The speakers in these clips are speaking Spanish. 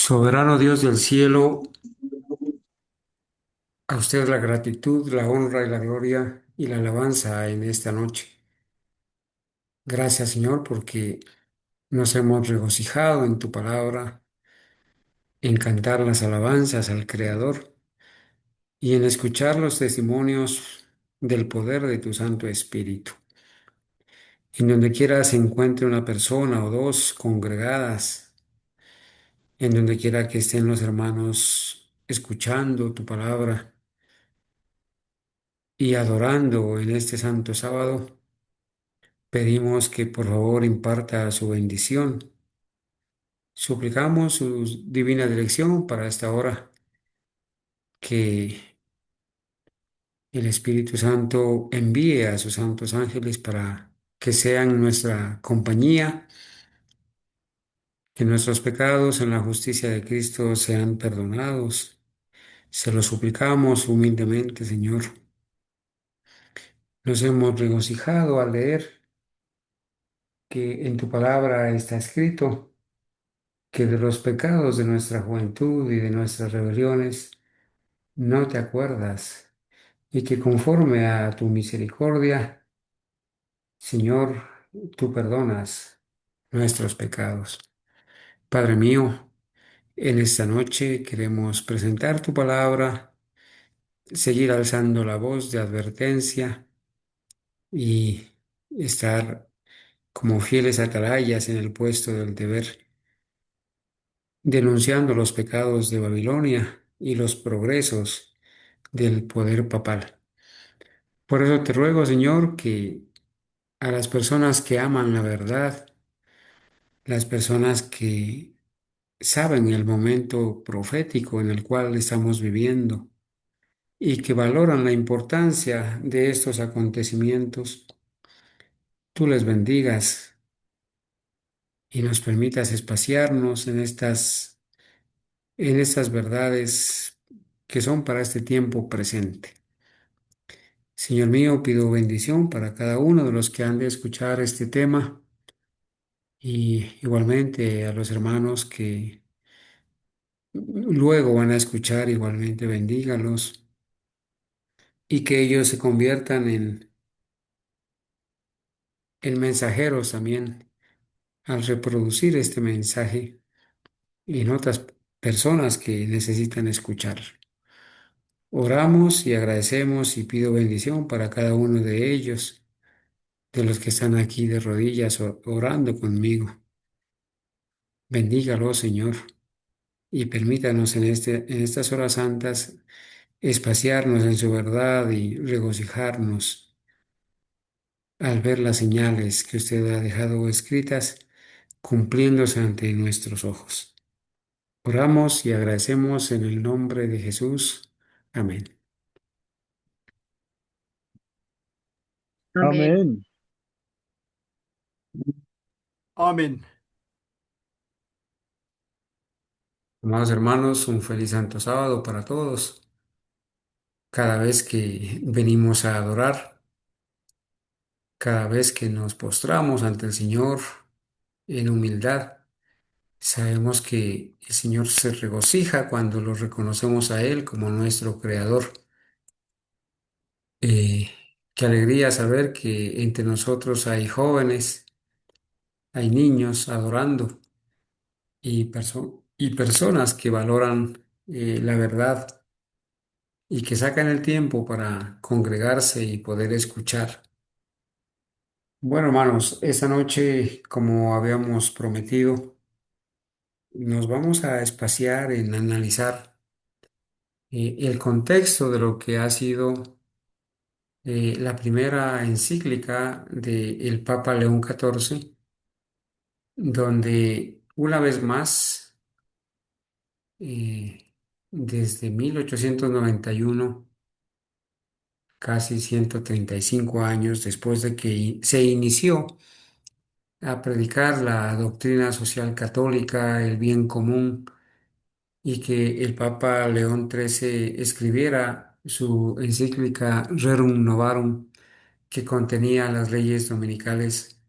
Soberano Dios del cielo, a usted la gratitud, la honra y la gloria y la alabanza en esta noche. Gracias, Señor, porque nos hemos regocijado en tu palabra, en cantar las alabanzas al Creador y en escuchar los testimonios del poder de tu Santo Espíritu. En donde quiera se encuentre una persona o dos congregadas, en donde quiera que estén los hermanos escuchando tu palabra y adorando en este santo sábado. Pedimos que por favor imparta su bendición. Suplicamos su divina dirección para esta hora, que el Espíritu Santo envíe a sus santos ángeles para que sean nuestra compañía, que nuestros pecados en la justicia de Cristo sean perdonados. Se lo suplicamos humildemente, Señor. Nos hemos regocijado al leer que en tu palabra está escrito que de los pecados de nuestra juventud y de nuestras rebeliones no te acuerdas, y que conforme a tu misericordia, Señor, tú perdonas nuestros pecados. Padre mío, en esta noche queremos presentar tu palabra, seguir alzando la voz de advertencia y estar como fieles atalayas en el puesto del deber, denunciando los pecados de Babilonia y los progresos del poder papal. Por eso te ruego, Señor, que a las personas que aman la verdad, las personas que saben el momento profético en el cual estamos viviendo y que valoran la importancia de estos acontecimientos, tú les bendigas y nos permitas espaciarnos en estas verdades que son para este tiempo presente. Señor mío, pido bendición para cada uno de los que han de escuchar este tema y igualmente a los hermanos que luego van a escuchar, igualmente bendígalos y que ellos se conviertan en mensajeros también al reproducir este mensaje en otras personas que necesitan escuchar. Oramos y agradecemos y pido bendición para cada uno de ellos, de los que están aquí de rodillas orando conmigo. Bendígalo, Señor, y permítanos en estas horas santas espaciarnos en su verdad y regocijarnos al ver las señales que usted ha dejado escritas cumpliéndose ante nuestros ojos. Oramos y agradecemos en el nombre de Jesús. Amén. Amén. Amén. Amén. Amados hermanos, un feliz santo sábado para todos. Cada vez que venimos a adorar, cada vez que nos postramos ante el Señor en humildad, sabemos que el Señor se regocija cuando lo reconocemos a Él como nuestro Creador. Eh, Qué alegría saber que entre nosotros hay jóvenes, hay niños adorando y personas que valoran la verdad y que sacan el tiempo para congregarse y poder escuchar. Bueno, hermanos, esta noche, como habíamos prometido, nos vamos a espaciar en analizar el contexto de lo que ha sido la primera encíclica del Papa León XIV, donde una vez más, desde 1891, casi 135 años después de que se inició a predicar la doctrina social católica, el bien común, y que el Papa León XIII escribiera su encíclica Rerum Novarum, que contenía las leyes dominicales.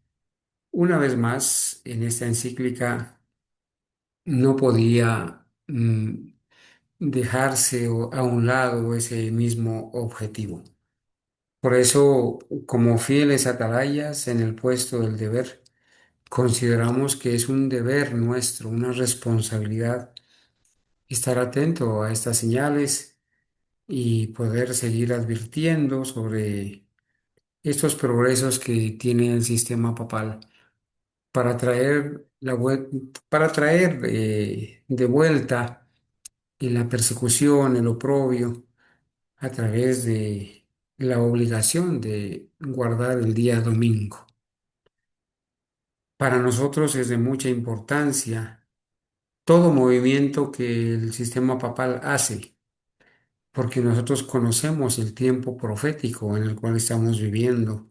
Una vez más, en esta encíclica no podía mm, dejarse a un lado ese mismo objetivo. Por eso, como fieles atalayas en el puesto del deber, consideramos que es un deber nuestro, una responsabilidad, estar atento a estas señales y poder seguir advirtiendo sobre estos progresos que tiene el sistema papal para traer para traer de vuelta la persecución, el oprobio, a través de la obligación de guardar el día domingo. Para nosotros es de mucha importancia todo movimiento que el sistema papal hace, porque nosotros conocemos el tiempo profético en el cual estamos viviendo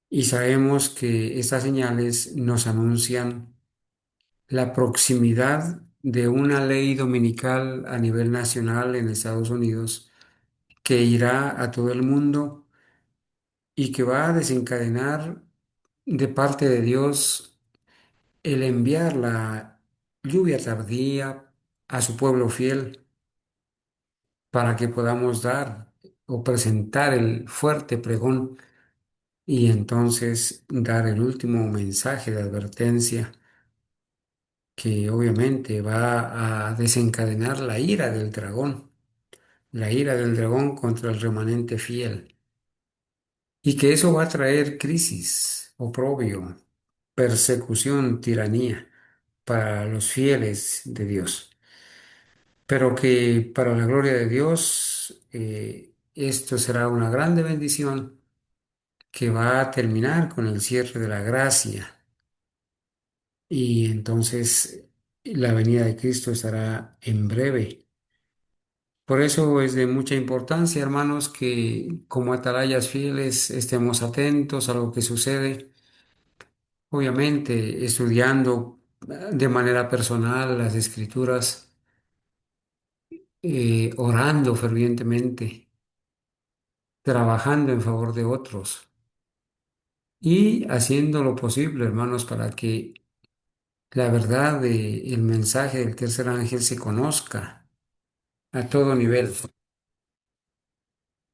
y sabemos que estas señales nos anuncian la proximidad de una ley dominical a nivel nacional en Estados Unidos que irá a todo el mundo y que va a desencadenar de parte de Dios el enviar la lluvia tardía a su pueblo fiel para que podamos dar o presentar el fuerte pregón y entonces dar el último mensaje de advertencia que obviamente va a desencadenar la ira del dragón contra el remanente fiel, y que eso va a traer crisis, oprobio, persecución, tiranía para los fieles de Dios, pero que para la gloria de Dios esto será una grande bendición que va a terminar con el cierre de la gracia y entonces la venida de Cristo estará en breve. Por eso es de mucha importancia, hermanos, que como atalayas fieles estemos atentos a lo que sucede, obviamente estudiando de manera personal las escrituras, orando fervientemente, trabajando en favor de otros y haciendo lo posible, hermanos, para que la verdad del mensaje del tercer ángel se conozca a todo nivel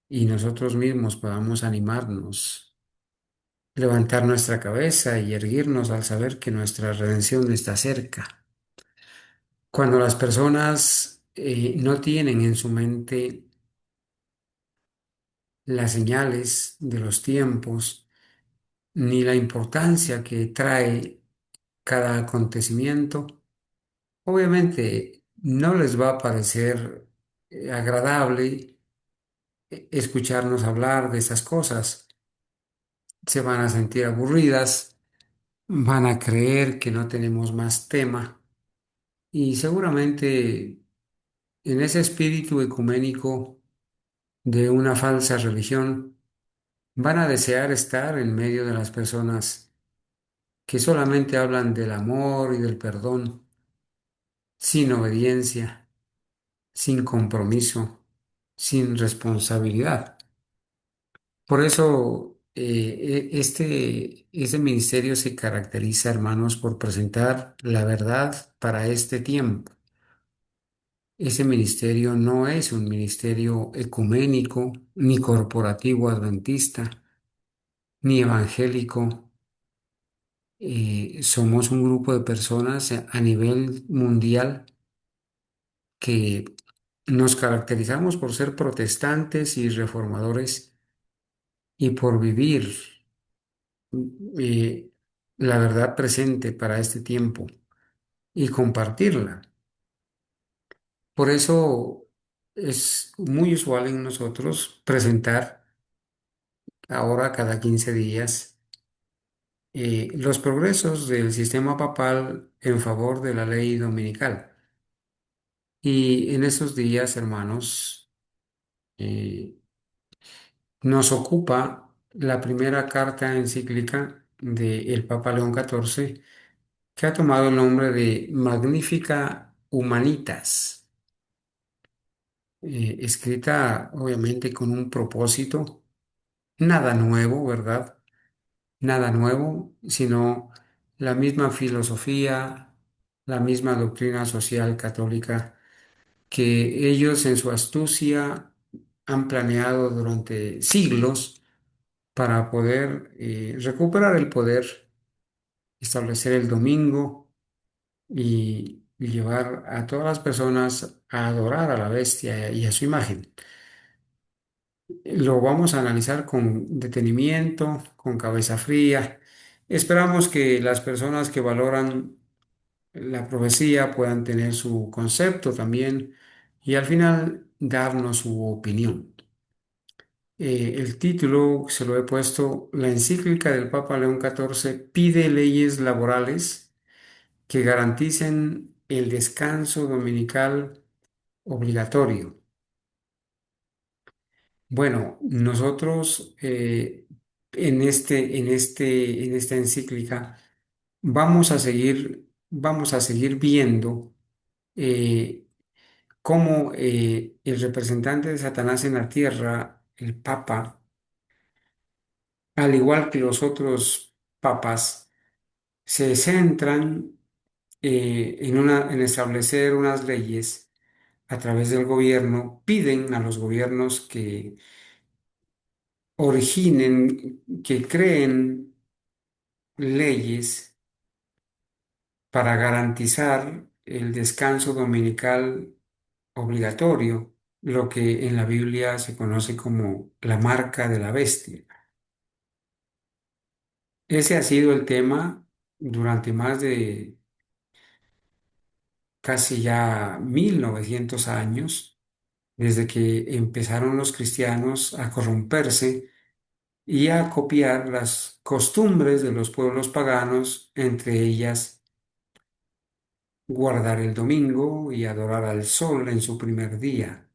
y nosotros mismos podamos animarnos, levantar nuestra cabeza y erguirnos al saber que nuestra redención está cerca. Cuando las personas no tienen en su mente las señales de los tiempos, ni la importancia que trae cada acontecimiento, obviamente no les va a parecer agradable escucharnos hablar de esas cosas. Se van a sentir aburridas, van a creer que no tenemos más tema y seguramente en ese espíritu ecuménico de una falsa religión van a desear estar en medio de las personas que solamente hablan del amor y del perdón, sin obediencia, sin compromiso, sin responsabilidad. Por eso, este ministerio se caracteriza, hermanos, por presentar la verdad para este tiempo. Ese ministerio no es un ministerio ecuménico, ni corporativo adventista, ni evangélico. Somos un grupo de personas a nivel mundial que nos caracterizamos por ser protestantes y reformadores y por vivir eh, la verdad presente para este tiempo y compartirla. Por eso es muy usual en nosotros presentar ahora cada 15 días los progresos del sistema papal en favor de la ley dominical. Y en esos días, hermanos, eh, nos ocupa la primera carta encíclica del Papa León XIV, que ha tomado el nombre de Magnifica Humanitas, escrita obviamente con un propósito, nada nuevo, ¿verdad? Nada nuevo, sino la misma filosofía, la misma doctrina social católica que ellos en su astucia han planeado durante siglos para poder recuperar el poder, establecer el domingo y llevar a todas las personas a adorar a la bestia y a su imagen. Lo vamos a analizar con detenimiento, con cabeza fría. Esperamos que las personas que valoran la profecía puedan tener su concepto también y al final darnos su opinión. El título se lo he puesto, la encíclica del Papa León XIV pide leyes laborales que garanticen el descanso dominical obligatorio. Bueno, nosotros en esta encíclica vamos a seguir viendo eh, cómo el representante de Satanás en la tierra, el Papa, al igual que los otros papas, se centran en establecer unas leyes a través del gobierno, piden a los gobiernos que originen, que creen leyes para garantizar el descanso dominical obligatorio, lo que en la Biblia se conoce como la marca de la bestia. Ese ha sido el tema durante más de casi ya 1900 años, desde que empezaron los cristianos a corromperse y a copiar las costumbres de los pueblos paganos, entre ellas guardar el domingo y adorar al sol en su primer día.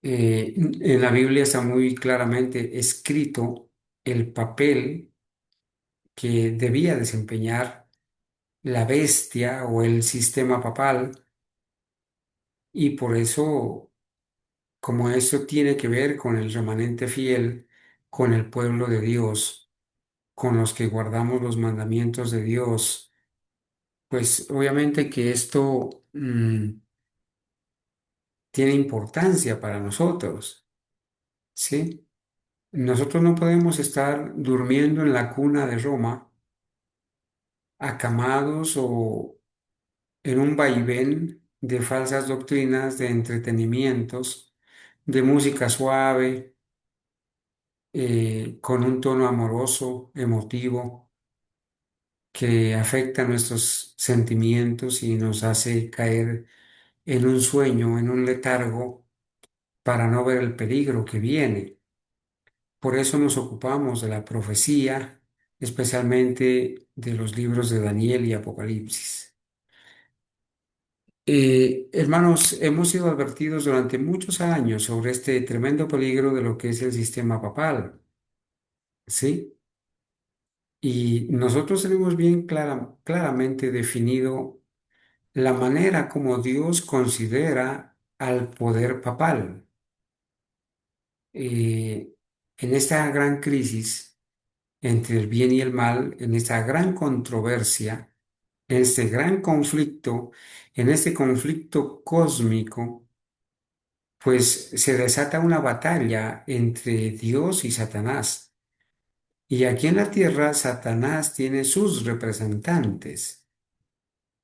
En la Biblia está muy claramente escrito el papel que debía desempeñar la bestia o el sistema papal y por eso, como eso tiene que ver con el remanente fiel, con el pueblo de Dios, con los que guardamos los mandamientos de Dios, pues obviamente que esto tiene importancia para nosotros, ¿sí? Nosotros no podemos estar durmiendo en la cuna de Roma, acamados o en un vaivén de falsas doctrinas, de entretenimientos, de música suave, con un tono amoroso, emotivo, que afecta nuestros sentimientos y nos hace caer en un sueño, en un letargo, para no ver el peligro que viene. Por eso nos ocupamos de la profecía, especialmente de los libros de Daniel y Apocalipsis. Hermanos, hemos sido advertidos durante muchos años sobre este tremendo peligro de lo que es el sistema papal, ¿sí? Y nosotros tenemos bien claramente definido la manera como Dios considera al poder papal. Eh, en esta gran crisis entre el bien y el mal, en esta gran controversia, en este gran conflicto, en este conflicto cósmico, pues se desata una batalla entre Dios y Satanás. Y aquí en la tierra, Satanás tiene sus representantes.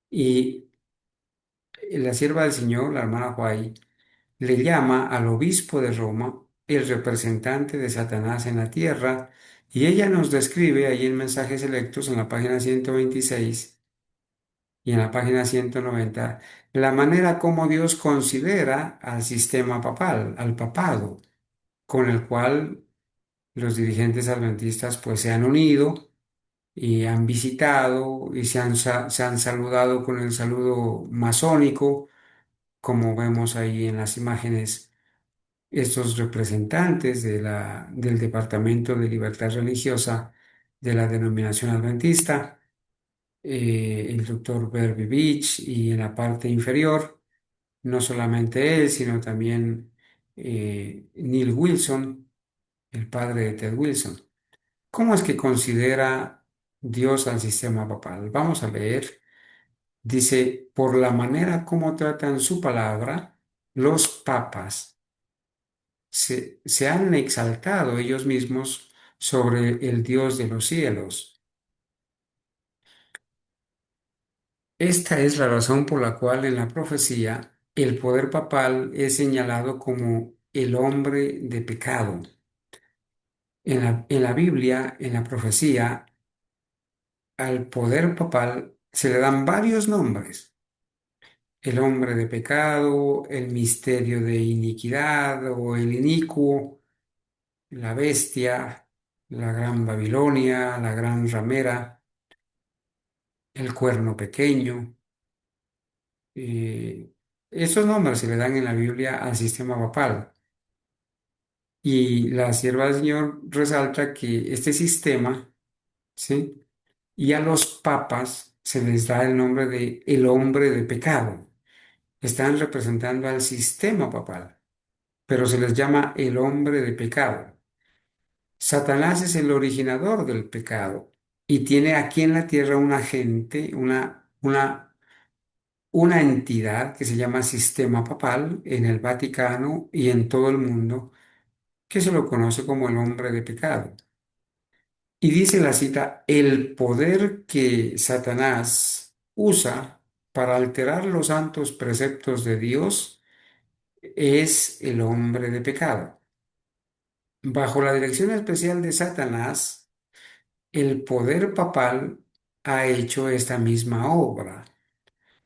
Y la sierva del Señor, la hermana White, le llama al obispo de Roma el representante de Satanás en la tierra, y ella nos describe ahí en Mensajes Selectos en la página 126 y en la página 190 la manera como Dios considera al sistema papal, al papado, con el cual los dirigentes adventistas pues se han unido y han visitado y se han saludado con el saludo masónico, como vemos ahí en las imágenes estos representantes del Departamento de Libertad Religiosa de la denominación adventista, el doctor Verby Beach, y en la parte inferior, no solamente él, sino también Neil Wilson, el padre de Ted Wilson. ¿Cómo es que considera Dios al sistema papal? Vamos a leer Dice, por la manera como tratan su palabra, los papas se han exaltado ellos mismos sobre el Dios de los cielos. Esta es la razón por la cual en la profecía el poder papal es señalado como el hombre de pecado. En la Biblia, en la profecía, al poder papal se le dan varios nombres: el hombre de pecado, el misterio de iniquidad o el inicuo, la bestia, la gran Babilonia, la gran ramera, el cuerno pequeño. eh, Esos nombres se le dan en la Biblia al sistema papal. Y la sierva del Señor resalta que este sistema, ¿sí? Y a los papas se les da el nombre de el hombre de pecado. Están representando al sistema papal, pero se les llama el hombre de pecado. Satanás es el originador del pecado y tiene aquí en la tierra un agente, una entidad que se llama sistema papal en el Vaticano y en todo el mundo, que se lo conoce como el hombre de pecado. Y dice la cita, el poder que Satanás usa para alterar los santos preceptos de Dios es el hombre de pecado. Bajo la dirección especial de Satanás, el poder papal ha hecho esta misma obra.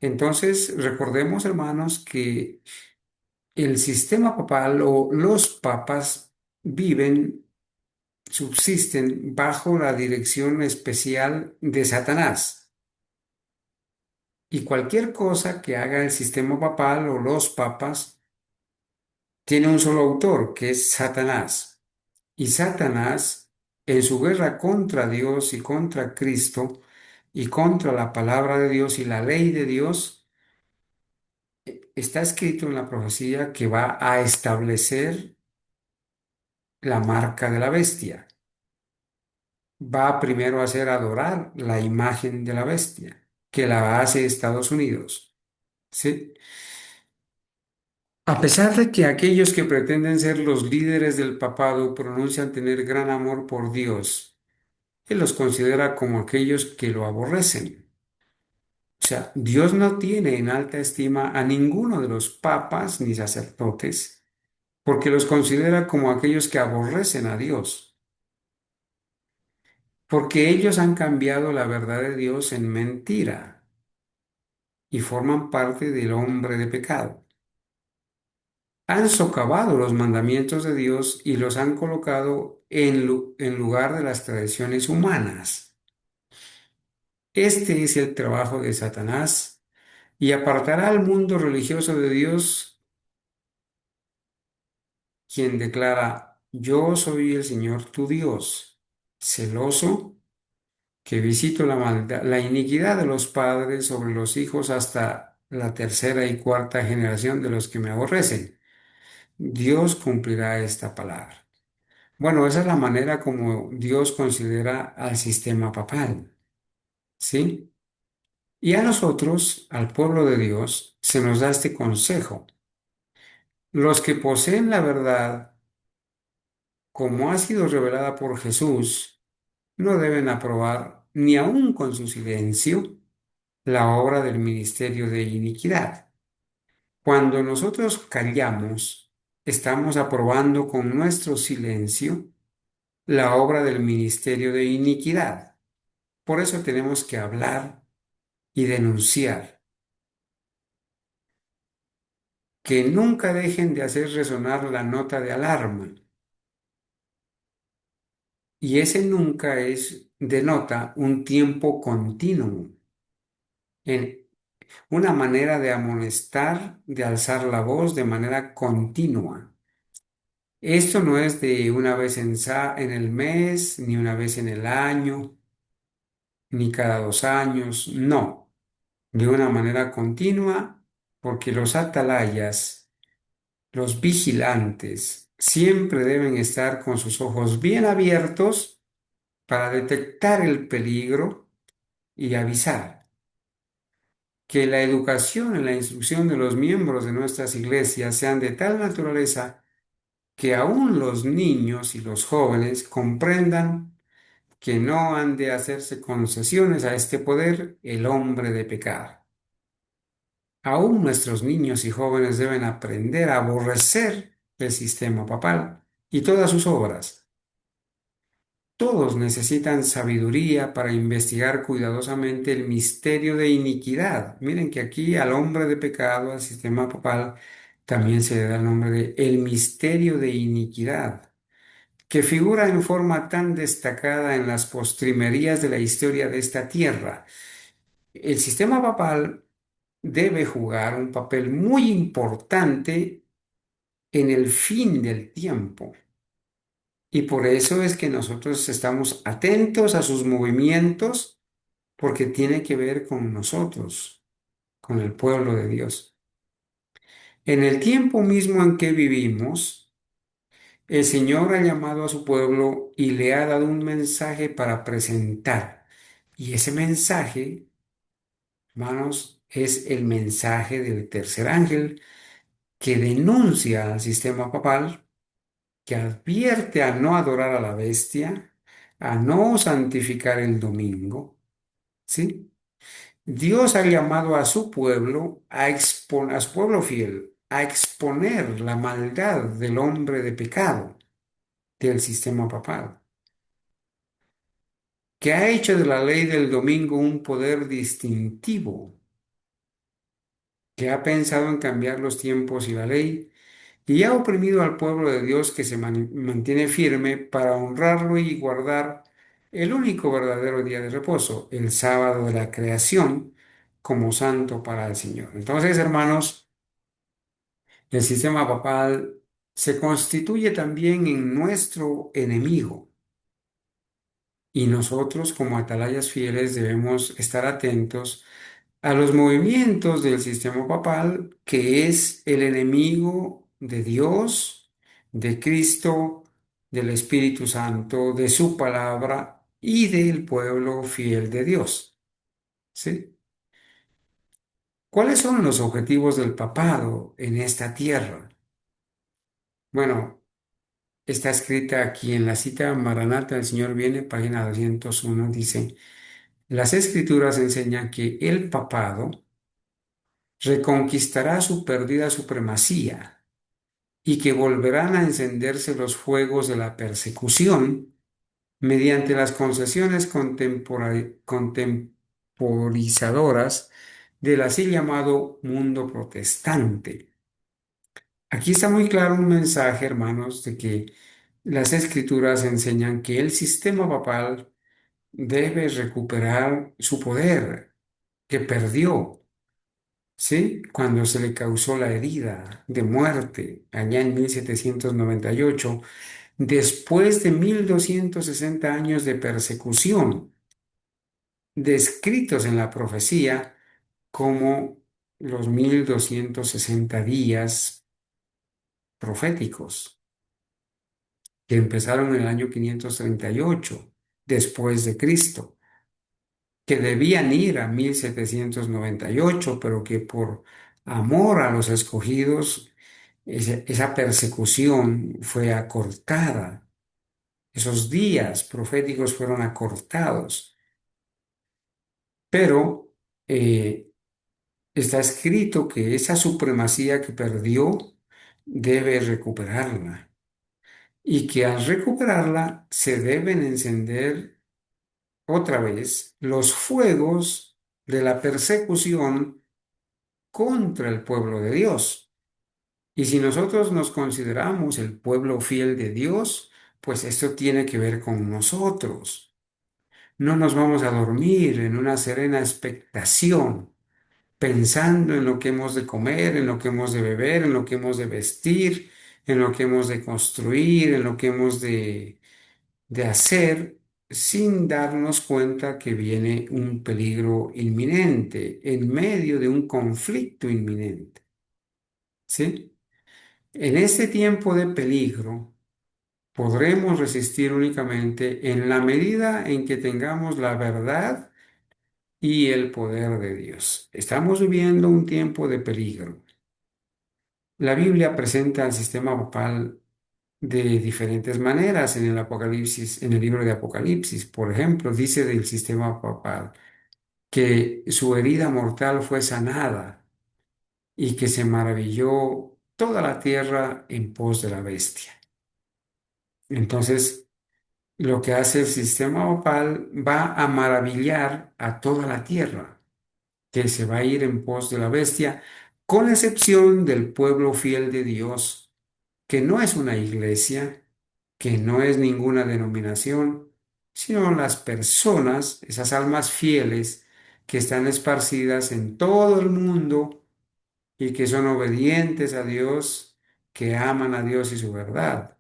Entonces, recordemos, hermanos, que el sistema papal o los papas viven, subsisten bajo la dirección especial de Satanás. Y cualquier cosa que haga el sistema papal o los papas tiene un solo autor, que es Satanás. Y Satanás, en su guerra contra Dios y contra Cristo y contra la palabra de Dios y la ley de Dios, está escrito en la profecía que va a establecer la marca de la bestia. Va primero a hacer adorar la imagen de la bestia, que la hace Estados Unidos. ¿Sí? A pesar de que aquellos que pretenden ser los líderes del papado pronuncian tener gran amor por Dios, Él los considera como aquellos que lo aborrecen. O sea, Dios no tiene en alta estima a ninguno de los papas ni sacerdotes, porque los considera como aquellos que aborrecen a Dios, porque ellos han cambiado la verdad de Dios en mentira y forman parte del hombre de pecado. Han socavado los mandamientos de Dios y los han colocado en lugar de las tradiciones humanas. Este es el trabajo de Satanás y apartará al mundo religioso de Dios, quien declara, yo soy el Señor tu Dios, celoso, que visito la iniquidad de los padres sobre los hijos hasta la tercera y cuarta generación de los que me aborrecen. Dios cumplirá esta palabra. Bueno, esa es la manera como Dios considera al sistema papal, ¿sí? Y a nosotros, al pueblo de Dios, se nos da este consejo. Los que poseen la verdad, como ha sido revelada por Jesús, no deben aprobar, ni aun con su silencio, la obra del ministerio de iniquidad. Cuando nosotros callamos, estamos aprobando con nuestro silencio la obra del ministerio de iniquidad. Por eso tenemos que hablar y denunciar, que nunca dejen de hacer resonar la nota de alarma. Y ese nunca denota un tiempo continuo, en una manera de amonestar, de alzar la voz de manera continua. Esto no es de una vez en el mes, ni una vez en el año, ni cada 2 años, no, de una manera continua, porque los atalayas, los vigilantes, siempre deben estar con sus ojos bien abiertos para detectar el peligro y avisar que la educación y la instrucción de los miembros de nuestras iglesias sean de tal naturaleza que aún los niños y los jóvenes comprendan que no han de hacerse concesiones a este poder, el hombre de pecado. Aún nuestros niños y jóvenes deben aprender a aborrecer el sistema papal y todas sus obras. Todos necesitan sabiduría para investigar cuidadosamente el misterio de iniquidad. Miren que aquí al hombre de pecado, al sistema papal, también se le da el nombre de el misterio de iniquidad, que figura en forma tan destacada en las postrimerías de la historia de esta tierra. El sistema papal debe jugar un papel muy importante en el fin del tiempo. Y por eso es que nosotros estamos atentos a sus movimientos, porque tiene que ver con nosotros, con el pueblo de Dios. En el tiempo mismo en que vivimos, el Señor ha llamado a su pueblo y le ha dado un mensaje para presentar. Y ese mensaje, hermanos, es el mensaje del tercer ángel que denuncia al sistema papal, que advierte a no adorar a la bestia, a no santificar el domingo, ¿sí? Dios ha llamado a su pueblo a su pueblo fiel, a exponer la maldad del hombre de pecado del sistema papal, que ha hecho de la ley del domingo un poder distintivo, que ha pensado en cambiar los tiempos y la ley, y ha oprimido al pueblo de Dios que se mantiene firme para honrarlo y guardar el único verdadero día de reposo, el sábado de la creación, como santo para el Señor. Entonces, hermanos, el sistema papal se constituye también en nuestro enemigo y nosotros como atalayas fieles debemos estar atentos a los movimientos del sistema papal, que es el enemigo de Dios, de Cristo, del Espíritu Santo, de su palabra y del pueblo fiel de Dios. ¿Sí? ¿Cuáles son los objetivos del papado en esta tierra? Bueno, está escrita aquí en la cita Maranata, el Señor viene, página 201, dice, las Escrituras enseñan que el papado reconquistará su perdida supremacía y que volverán a encenderse los fuegos de la persecución mediante las concesiones contemporizadoras del así llamado mundo protestante. Aquí está muy claro un mensaje, hermanos, de que las escrituras enseñan que el sistema papal debe recuperar su poder que perdió, ¿sí? Cuando se le causó la herida de muerte allá en 1798, después de 1260 años de persecución, descritos en la profecía como los 1260 días proféticos, que empezaron en el año 538 después de Cristo, que debían ir a 1798, pero que por amor a los escogidos, esa persecución fue acortada. Esos días proféticos fueron acortados, pero está escrito que esa supremacía que perdió debe recuperarla y que al recuperarla se deben encender otra vez los fuegos de la persecución contra el pueblo de Dios. Y si nosotros nos consideramos el pueblo fiel de Dios, pues esto tiene que ver con nosotros. No nos vamos a dormir en una serena expectación, pensando en lo que hemos de comer, en lo que hemos de beber, en lo que hemos de vestir, en lo que hemos de construir, en lo que hemos de hacer, sin darnos cuenta que viene un peligro inminente, en medio de un conflicto inminente. ¿Sí? En este tiempo de peligro, podremos resistir únicamente en la medida en que tengamos la verdad y el poder de Dios. Estamos viviendo un tiempo de peligro. La Biblia presenta al sistema papal de diferentes maneras en el Apocalipsis, en el libro de Apocalipsis. Por ejemplo, dice del sistema papal que su herida mortal fue sanada y que se maravilló toda la tierra en pos de la bestia. Entonces, lo que hace el sistema papal va a maravillar a toda la tierra, que se va a ir en pos de la bestia, con excepción del pueblo fiel de Dios, que no es una iglesia, que no es ninguna denominación, sino las personas, esas almas fieles que están esparcidas en todo el mundo y que son obedientes a Dios, que aman a Dios y su verdad.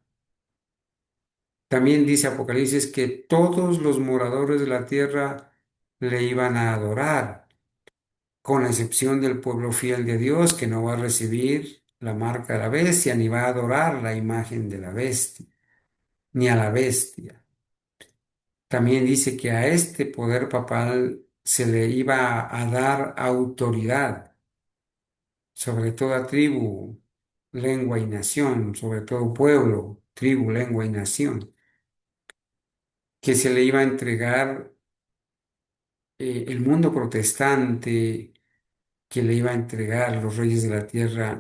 También dice Apocalipsis que todos los moradores de la tierra le iban a adorar, con excepción del pueblo fiel de Dios, que no va a recibir la marca de la bestia, ni va a adorar la imagen de la bestia, ni a la bestia. También dice que a este poder papal se le iba a dar autoridad sobre toda tribu, lengua y nación, sobre todo pueblo, tribu, lengua y nación, que se le iba a entregar el mundo protestante, que le iba a entregar a los reyes de la tierra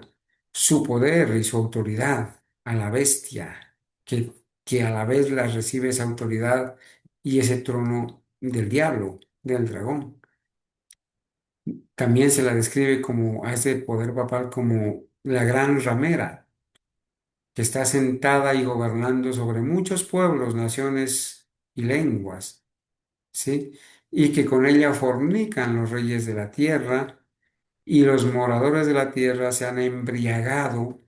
su poder y su autoridad a la bestia, que a la vez la recibe esa autoridad y ese trono del diablo, del dragón. También se la describe como a ese poder papal como la gran ramera, que está sentada y gobernando sobre muchos pueblos, naciones y lenguas, ¿sí? Y que con ella fornican los reyes de la tierra y los moradores de la tierra se han embriagado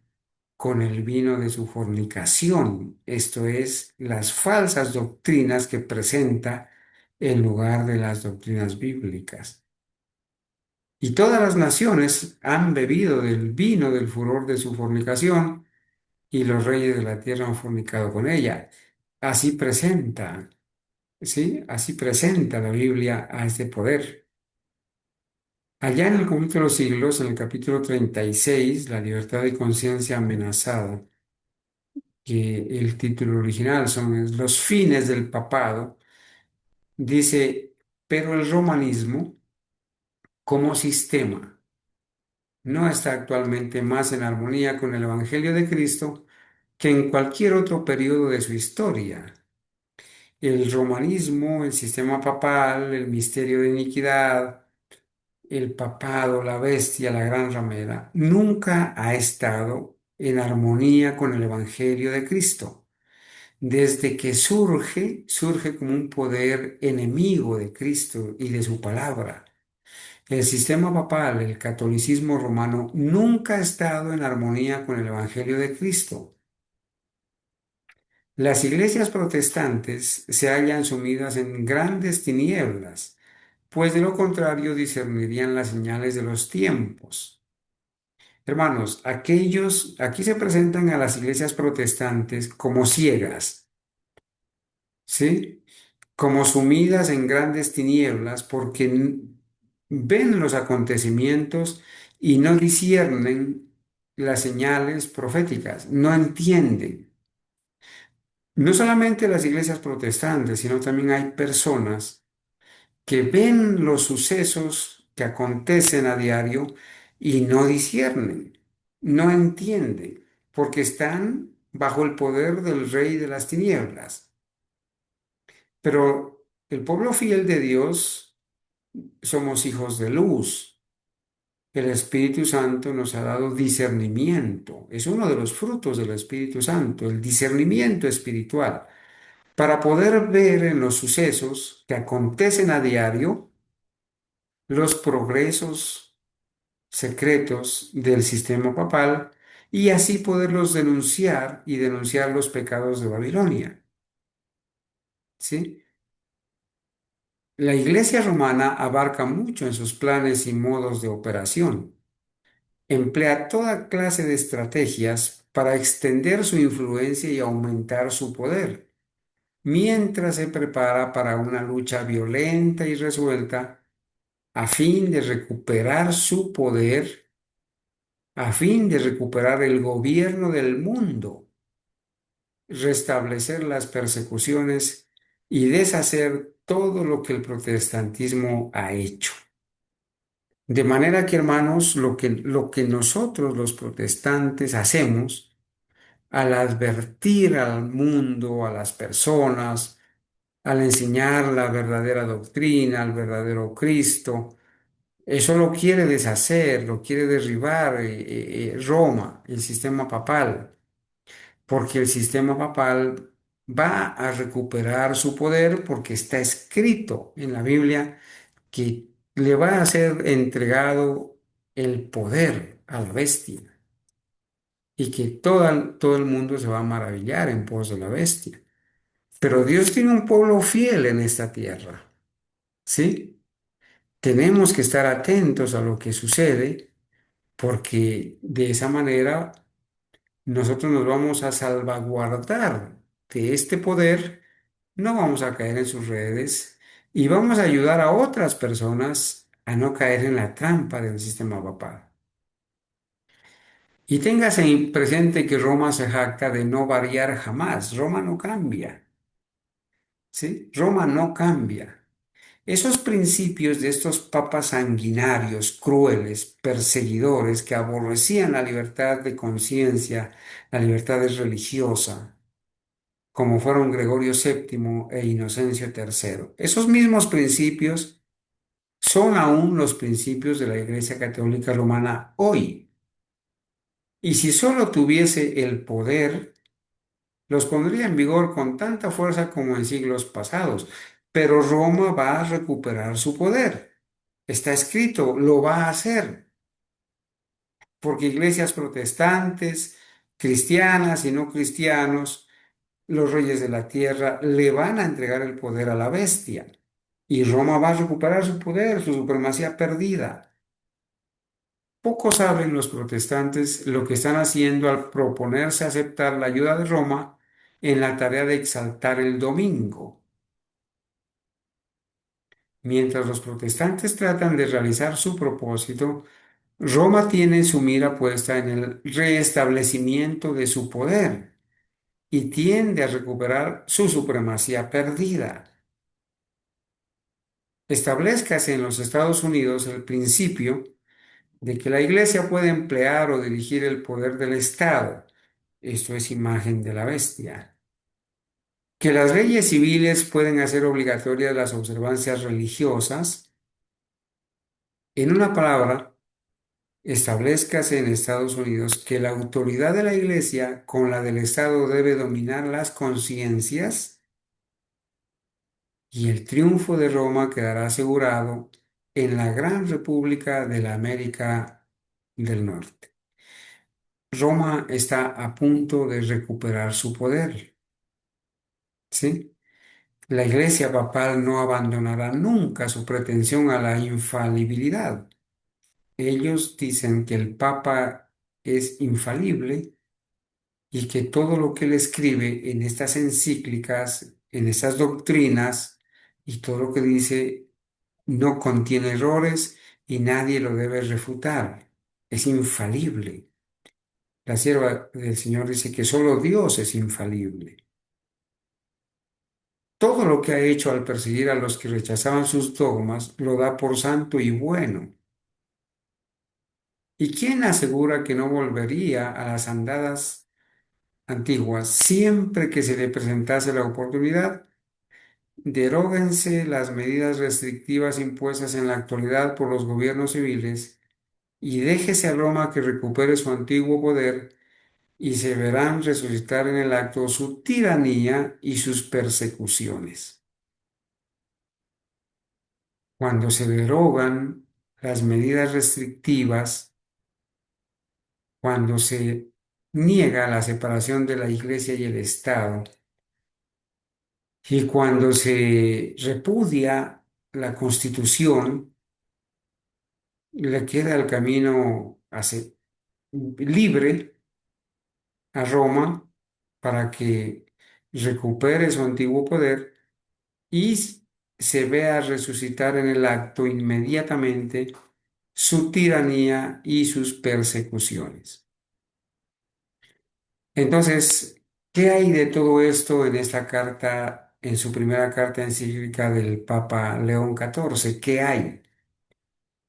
con el vino de su fornicación, esto es, las falsas doctrinas que presenta en lugar de las doctrinas bíblicas. Y todas las naciones han bebido del vino del furor de su fornicación, y los reyes de la tierra han fornicado con ella. Así presenta, ¿sí? Así presenta la Biblia a este poder. Allá en el conflicto de los siglos, en el capítulo 36, la libertad de conciencia amenazada, que el título original son los fines del papado, dice, pero el romanismo como sistema no está actualmente más en armonía con el Evangelio de Cristo que en cualquier otro periodo de su historia. El romanismo, el sistema papal, el misterio de iniquidad, el papado, la bestia, la gran ramera, nunca ha estado en armonía con el Evangelio de Cristo. Desde que surge como un poder enemigo de Cristo y de su palabra. El sistema papal, el catolicismo romano, nunca ha estado en armonía con el Evangelio de Cristo. Las iglesias protestantes se hallan sumidas en grandes tinieblas, pues de lo contrario discernirían las señales de los tiempos. Hermanos, aquí se presentan a las iglesias protestantes como ciegas, ¿sí? Como sumidas en grandes tinieblas, porque ven los acontecimientos y no disciernen las señales proféticas, no entienden. No solamente las iglesias protestantes, sino también hay personas que ven los sucesos que acontecen a diario y no disciernen, no entienden, porque están bajo el poder del rey de las tinieblas. Pero el pueblo fiel de Dios somos hijos de luz. El Espíritu Santo nos ha dado discernimiento. Es uno de los frutos del Espíritu Santo, el discernimiento espiritual, para poder ver en los sucesos que acontecen a diario los progresos secretos del sistema papal y así poderlos denunciar y denunciar los pecados de Babilonia. ¿Sí? La Iglesia romana abarca mucho en sus planes y modos de operación. Emplea toda clase de estrategias para extender su influencia y aumentar su poder, mientras se prepara para una lucha violenta y resuelta a fin de recuperar su poder, a fin de recuperar el gobierno del mundo, restablecer las persecuciones y deshacer todo lo que el protestantismo ha hecho. De manera que, hermanos, lo que nosotros los protestantes hacemos al advertir al mundo, a las personas, al enseñar la verdadera doctrina, al verdadero Cristo, eso lo quiere deshacer, lo quiere derribar Roma, el sistema papal, porque el sistema papal va a recuperar su poder porque está escrito en la Biblia que le va a ser entregado el poder a la bestia y que todo el mundo se va a maravillar en pos de la bestia. Pero Dios tiene un pueblo fiel en esta tierra, ¿sí? Tenemos que estar atentos a lo que sucede porque de esa manera nosotros nos vamos a salvaguardar de este poder, no vamos a caer en sus redes y vamos a ayudar a otras personas a no caer en la trampa del sistema papal. Y téngase presente que Roma se jacta de no variar jamás. Roma no cambia, ¿sí? Roma no cambia. Esos principios de estos papas sanguinarios, crueles, perseguidores, que aborrecían la libertad de conciencia, la libertad religiosa, como fueron Gregorio VII e Inocencio III. Esos mismos principios son aún los principios de la Iglesia Católica Romana hoy. Y si solo tuviese el poder, los pondría en vigor con tanta fuerza como en siglos pasados. Pero Roma va a recuperar su poder. Está escrito, lo va a hacer, porque iglesias protestantes, cristianas y no cristianos, los reyes de la tierra, le van a entregar el poder a la bestia. Y Roma va a recuperar su poder, su supremacía perdida. Poco saben los protestantes lo que están haciendo al proponerse aceptar la ayuda de Roma en la tarea de exaltar el domingo. Mientras los protestantes tratan de realizar su propósito, Roma tiene su mira puesta en el restablecimiento de su poder y tiende a recuperar su supremacía perdida. Establezcase en los Estados Unidos el principio de que la Iglesia puede emplear o dirigir el poder del Estado. Esto es imagen de la bestia. Que las leyes civiles pueden hacer obligatorias las observancias religiosas. En una palabra, establezcase en Estados Unidos que la autoridad de la Iglesia con la del Estado debe dominar las conciencias y el triunfo de Roma quedará asegurado en la gran República de la América del Norte. Roma está a punto de recuperar su poder, ¿sí? La Iglesia papal no abandonará nunca su pretensión a la infalibilidad. Ellos dicen que el Papa es infalible y que todo lo que él escribe en estas encíclicas, en estas doctrinas y todo lo que dice no contiene errores y nadie lo debe refutar. Es infalible. La sierva del Señor dice que solo Dios es infalible. Todo lo que ha hecho al perseguir a los que rechazaban sus dogmas lo da por santo y bueno. ¿Y quién asegura que no volvería a las andadas antiguas siempre que se le presentase la oportunidad? Deróguense las medidas restrictivas impuestas en la actualidad por los gobiernos civiles y déjese a Roma que recupere su antiguo poder y se verán resucitar en el acto su tiranía y sus persecuciones. Cuando se derogan las medidas restrictivas, cuando se niega la separación de la Iglesia y el Estado, y cuando se repudia la Constitución, le queda el camino libre a Roma para que recupere su antiguo poder y se vea resucitar en el acto inmediatamente su tiranía y sus persecuciones. Entonces, ¿qué hay de todo esto en esta carta, en su primera carta encíclica del Papa León XIV? ¿Qué hay?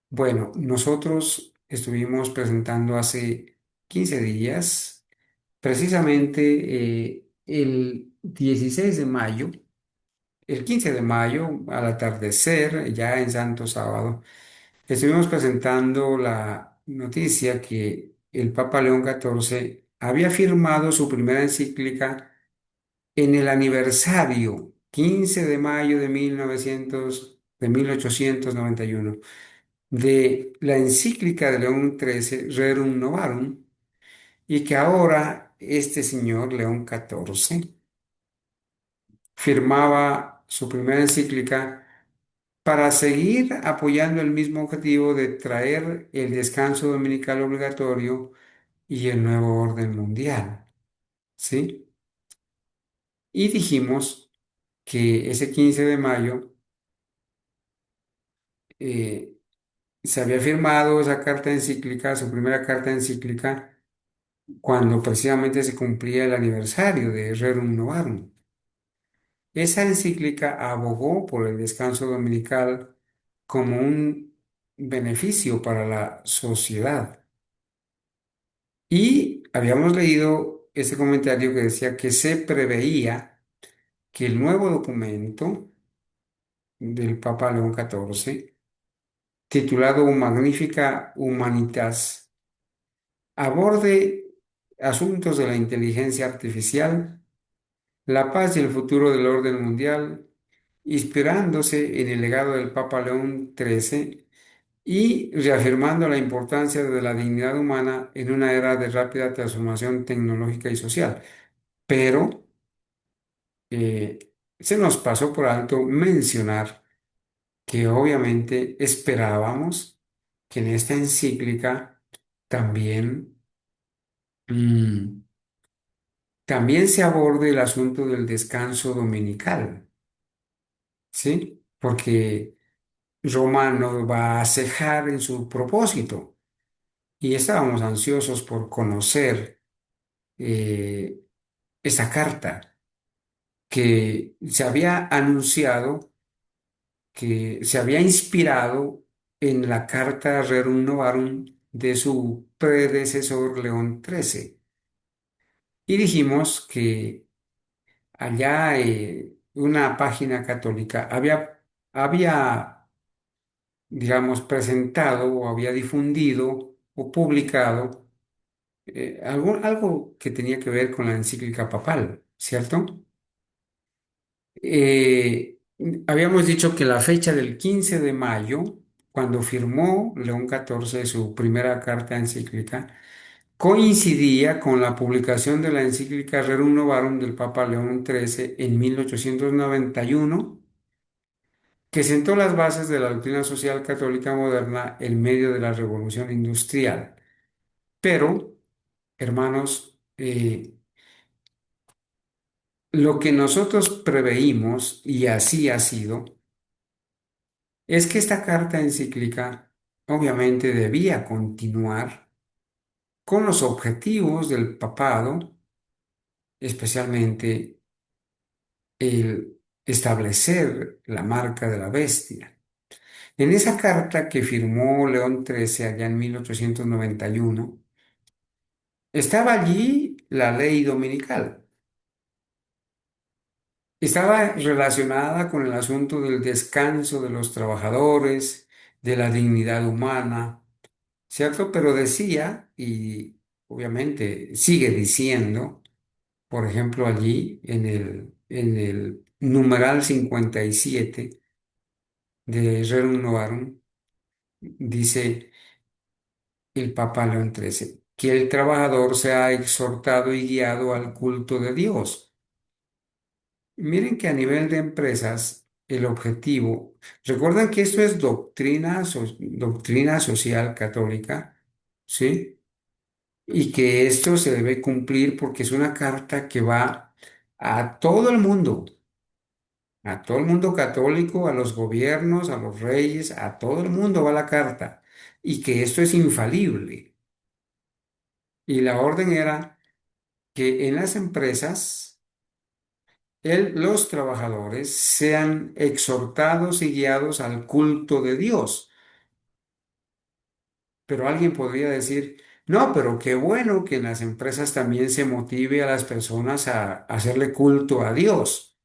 Bueno, nosotros estuvimos presentando hace 15 días, precisamente el 16 de mayo, el 15 de mayo, al atardecer, ya en Santo Sábado, estuvimos presentando la noticia que el Papa León XIV había firmado su primera encíclica en el aniversario 15 de mayo de 1891 de la encíclica de León XIII, Rerum Novarum, y que ahora este señor, León XIV, firmaba su primera encíclica para seguir apoyando el mismo objetivo de traer el descanso dominical obligatorio y el nuevo orden mundial, ¿sí? Y dijimos que ese 15 de mayo eh, se había firmado esa carta encíclica, su primera carta encíclica, cuando precisamente se cumplía el aniversario de Rerum Novarum. Esa encíclica abogó por el descanso dominical como un beneficio para la sociedad. Y habíamos leído ese comentario que decía que se preveía que el nuevo documento del Papa León XIV, titulado Magnifica Humanitas, aborde asuntos de la inteligencia artificial, la paz y el futuro del orden mundial, inspirándose en el legado del Papa León XIII y reafirmando la importancia de la dignidad humana en una era de rápida transformación tecnológica y social. Pero eh, se nos pasó por alto mencionar que obviamente esperábamos que en esta encíclica también, mm, también se aborde el asunto del descanso dominical, ¿sí? Porque Roma no va a cejar en su propósito y estábamos ansiosos por conocer eh, esa carta que se había anunciado, que se había inspirado en la carta Rerum Novarum de su predecesor León XIII. Y dijimos que allá una página católica había, digamos, presentado o había difundido o publicado algo que tenía que ver con la encíclica papal, ¿cierto? Eh, Habíamos dicho que la fecha del 15 de mayo, cuando firmó León XIV su primera carta encíclica, coincidía con la publicación de la encíclica Rerum Novarum del Papa León XIII en 1891, que sentó las bases de la doctrina social católica moderna en medio de la Revolución Industrial. Pero, hermanos, lo que nosotros preveímos, y así ha sido, es que esta carta encíclica obviamente debía continuar con los objetivos del papado, especialmente el establecer la marca de la bestia. En esa carta que firmó León XIII allá en 1891, estaba allí la ley dominical. Estaba relacionada con el asunto del descanso de los trabajadores, de la dignidad humana, ¿cierto? Pero decía, y obviamente sigue diciendo, por ejemplo, allí en el numeral 57 de Rerum Novarum, dice el Papa León XIII, que el trabajador sea exhortado y guiado al culto de Dios. Miren que a nivel de empresas, el objetivo, recuerdan que esto es doctrina, doctrina social católica, ¿sí? Y que esto se debe cumplir porque es una carta que va a todo el mundo, A todo el mundo católico, a los gobiernos, a los reyes, a todo el mundo va la carta y que esto es infalible. Y la orden era que en las empresas los trabajadores sean exhortados y guiados al culto de Dios. Pero alguien podría decir, no, pero qué bueno que en las empresas también se motive a las personas a hacerle culto a Dios.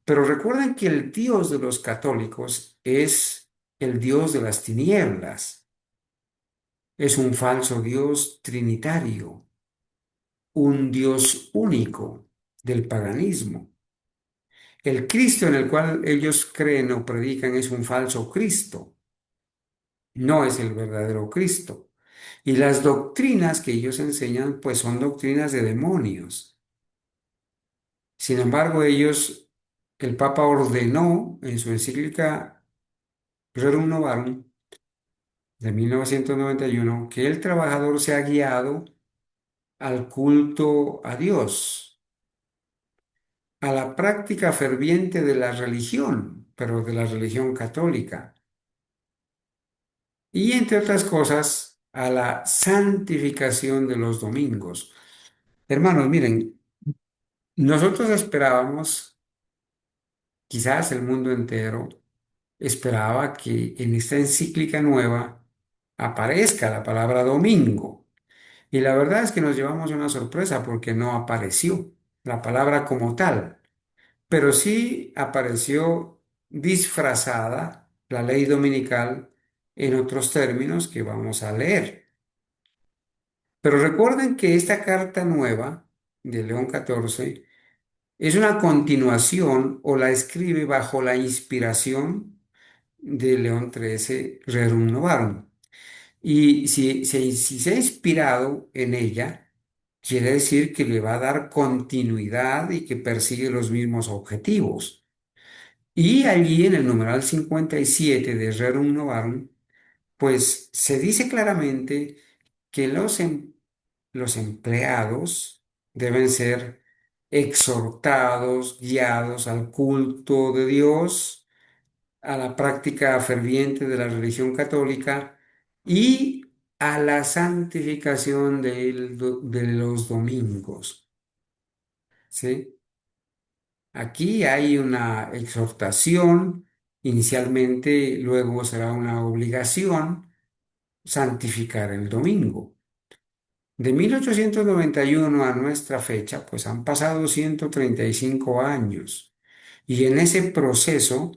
Pero recuerden que el Dios de los católicos es el Dios de las tinieblas. Es un falso Dios trinitario, un Dios único del paganismo. El Cristo en el cual ellos creen o predican es un falso Cristo, no es el verdadero Cristo. Y las doctrinas que ellos enseñan, pues son doctrinas de demonios. Sin embargo, el Papa ordenó en su encíclica Rerum Novarum de 1991 que el trabajador sea guiado al culto a Dios, a la práctica ferviente de la religión, pero de la religión católica, y entre otras cosas, a la santificación de los domingos. Hermanos, miren, nosotros esperábamos, quizás el mundo entero esperaba que en esta encíclica nueva aparezca la palabra domingo. Y la verdad es que nos llevamos una sorpresa porque no apareció la palabra como tal, pero sí apareció disfrazada la ley dominical en otros términos que vamos a leer. Pero recuerden que esta carta nueva de León XIV es una continuación o la escribe bajo la inspiración de León XIII Rerum Novarum. Y si se ha inspirado en ella, quiere decir que le va a dar continuidad y que persigue los mismos objetivos. Y allí en el numeral 57 de Rerum Novarum, pues se dice claramente que los empleados deben ser exhortados, guiados al culto de Dios, a la práctica ferviente de la religión católica y a la santificación de los domingos. ¿Sí? Aquí hay una exhortación, inicialmente, luego será una obligación santificar el domingo. De 1891 a nuestra fecha, pues han pasado 135 años y en ese proceso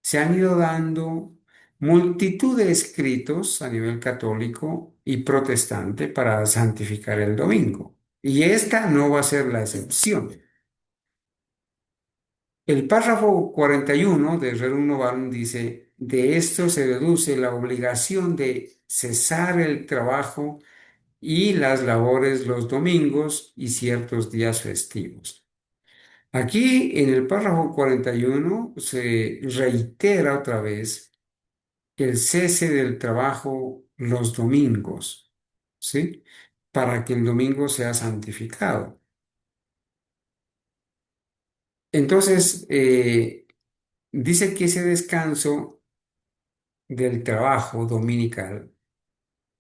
se han ido dando multitud de escritos a nivel católico y protestante para santificar el domingo. Y esta no va a ser la excepción. El párrafo 41 de Rerum Novarum dice, de esto se deduce la obligación de cesar el trabajo y las labores los domingos y ciertos días festivos. Aquí en el párrafo 41 se reitera otra vez el cese del trabajo los domingos, ¿sí? Para que el domingo sea santificado. Entonces, dice que ese descanso del trabajo dominical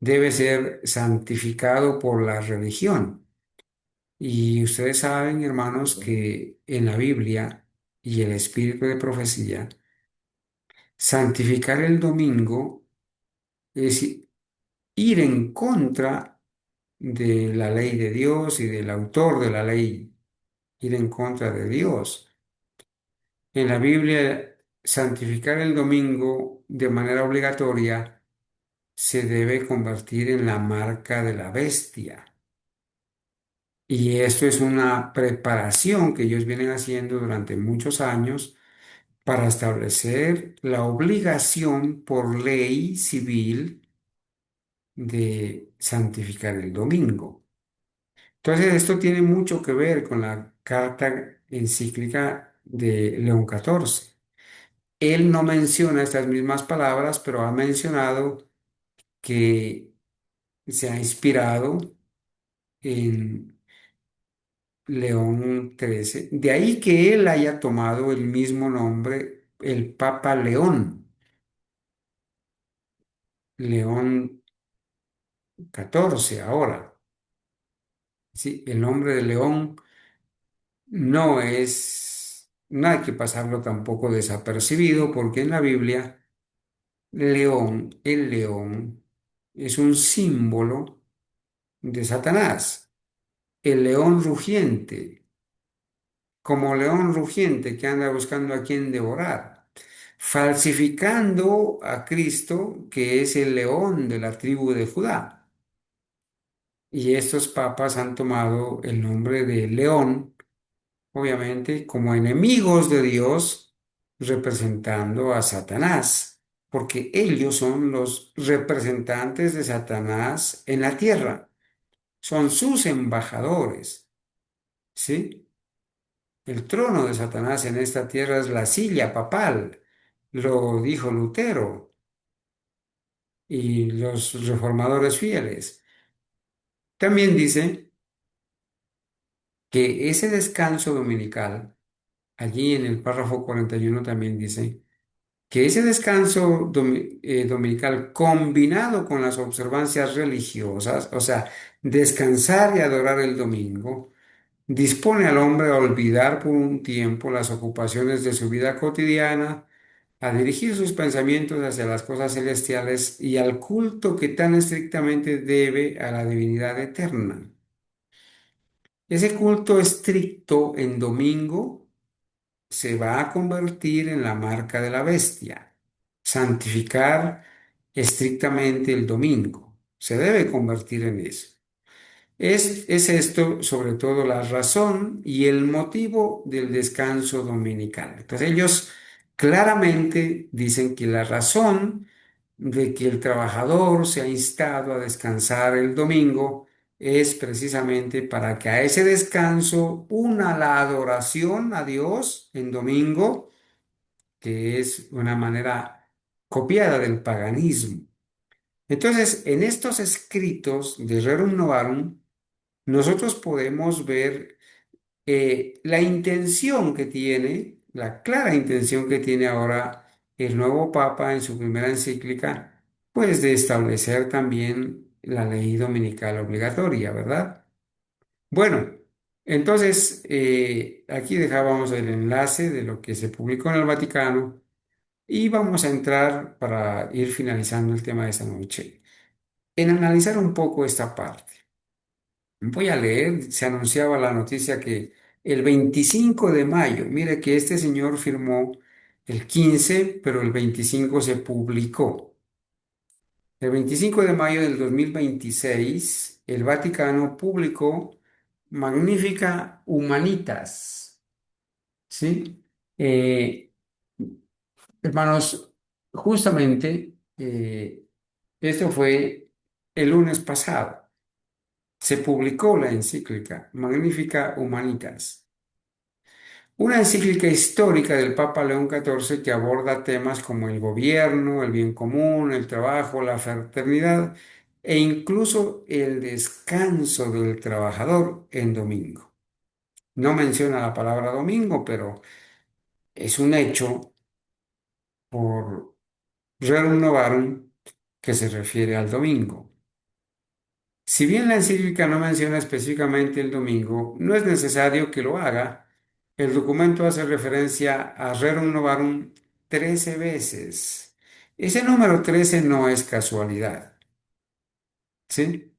debe ser santificado por la religión. Y ustedes saben, hermanos, que en la Biblia y el espíritu de profecía, santificar el domingo es ir en contra de la ley de Dios y del autor de la ley, ir en contra de Dios. En la Biblia, santificar el domingo de manera obligatoria se debe convertir en la marca de la bestia. Y esto es una preparación que ellos vienen haciendo durante muchos años para establecer la obligación por ley civil de santificar el domingo. Entonces, esto tiene mucho que ver con la carta encíclica de León XIV. Él no menciona estas mismas palabras, pero ha mencionado que se ha inspirado en León XIII. De ahí que él haya tomado el mismo nombre, el Papa León, León XIV ahora. Sí, el nombre de León no hay que pasarlo tampoco desapercibido, porque en la Biblia, el león, es un símbolo de Satanás, el león rugiente, como león rugiente que anda buscando a quien devorar, falsificando a Cristo, que es el león de la tribu de Judá. Y estos papas han tomado el nombre de león, obviamente, como enemigos de Dios, representando a Satanás, porque ellos son los representantes de Satanás en la tierra, son sus embajadores, ¿sí? El trono de Satanás en esta tierra es la silla papal, lo dijo Lutero y los reformadores fieles. También dice que ese descanso dominical, allí en el párrafo 41 también dice, que ese descanso dominical combinado con las observancias religiosas, o sea, descansar y adorar el domingo, dispone al hombre a olvidar por un tiempo las ocupaciones de su vida cotidiana, a dirigir sus pensamientos hacia las cosas celestiales y al culto que tan estrictamente debe a la divinidad eterna. Ese culto estricto en domingo se va a convertir en la marca de la bestia. Santificar estrictamente el domingo. Se debe convertir en eso. Es esto sobre todo la razón y el motivo del descanso dominical. Entonces ellos claramente dicen que la razón de que el trabajador se ha instado a descansar el domingo es precisamente para que a ese descanso una la adoración a Dios en domingo, que es una manera copiada del paganismo. Entonces, en estos escritos de Rerum Novarum, nosotros podemos ver la intención que tiene, la clara intención que tiene ahora el nuevo Papa en su primera encíclica, pues de establecer también la ley dominical obligatoria, ¿verdad? Bueno, entonces aquí dejábamos el enlace de lo que se publicó en el Vaticano y vamos a entrar para ir finalizando el tema de esta noche, en analizar un poco esta parte. Voy a leer, se anunciaba la noticia que el 25 de mayo, mire que este señor firmó el 15, pero el 25 se publicó. El 25 de mayo del 2026, el Vaticano publicó Magnifica Humanitas, ¿sí? Hermanos, justamente esto fue el lunes pasado. Se publicó la encíclica Magnifica Humanitas, una encíclica histórica del Papa León XIV que aborda temas como el gobierno, el bien común, el trabajo, la fraternidad e incluso el descanso del trabajador en domingo. No menciona la palabra domingo, pero es un hecho por Rerum Novarum que se refiere al domingo. Si bien la encíclica no menciona específicamente el domingo, no es necesario que lo haga. El documento hace referencia a Rerum Novarum 13 veces. Ese número 13 no es casualidad, ¿sí?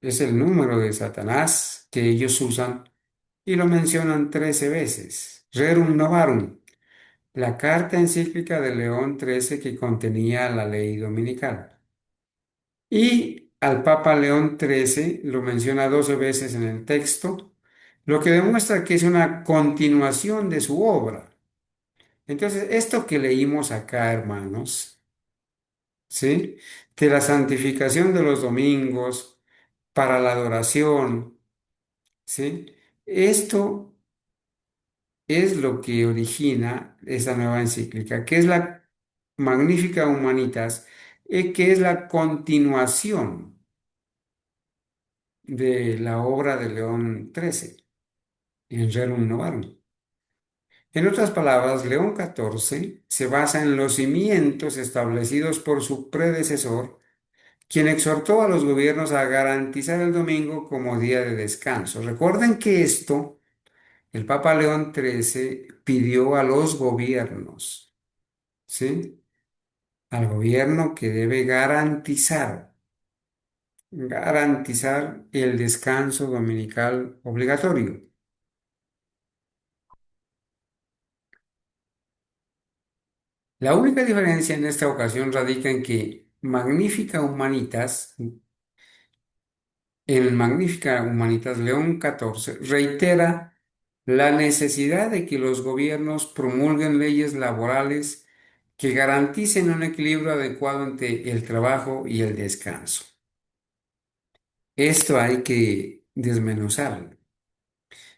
Es el número de Satanás que ellos usan y lo mencionan 13 veces. Rerum Novarum, la carta encíclica de León XIII que contenía la ley dominical. Y al Papa León XIII lo menciona 12 veces en el texto, lo que demuestra que es una continuación de su obra. Entonces, esto que leímos acá, hermanos, ¿sí? De la santificación de los domingos para la adoración, ¿sí? Esto es lo que origina esta nueva encíclica, que es la Magnifica Humanitas, que es la continuación de la obra de León XIII. in rerum novarum. En otras palabras, León XIV se basa en los cimientos establecidos por su predecesor, quien exhortó a los gobiernos a garantizar el domingo como día de descanso. Recuerden que esto, el Papa León XIII pidió a los gobiernos, ¿sí? Al gobierno que debe garantizar el descanso dominical obligatorio. La única diferencia en esta ocasión radica en que Magnífica Humanitas León XIV reitera la necesidad de que los gobiernos promulguen leyes laborales que garanticen un equilibrio adecuado entre el trabajo y el descanso. Esto hay que desmenuzarlo.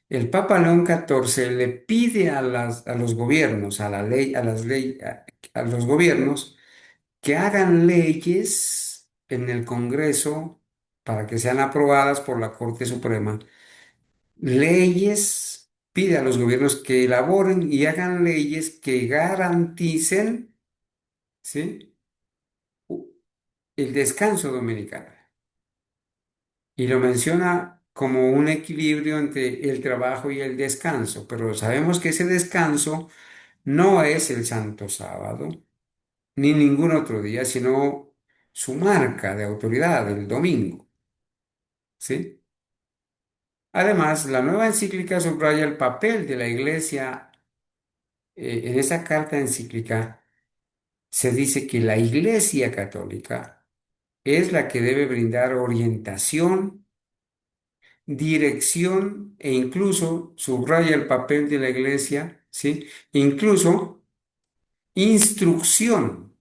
El Papa León XIV le pide a los gobiernos, a la ley, a las ley, a los gobiernos que hagan leyes en el Congreso para que sean aprobadas por la Corte Suprema. Leyes, pide a los gobiernos que elaboren y hagan leyes que garanticen, ¿sí? El descanso dominical. Y lo menciona como un equilibrio entre el trabajo y el descanso, pero sabemos que ese descanso no es el Santo Sábado, ni ningún otro día, sino su marca de autoridad, el domingo, ¿sí? Además, la nueva encíclica subraya el papel de la Iglesia. En esa carta encíclica se dice que la Iglesia Católica es la que debe brindar orientación, dirección e incluso subraya el papel de la Iglesia, ¿sí? Incluso instrucción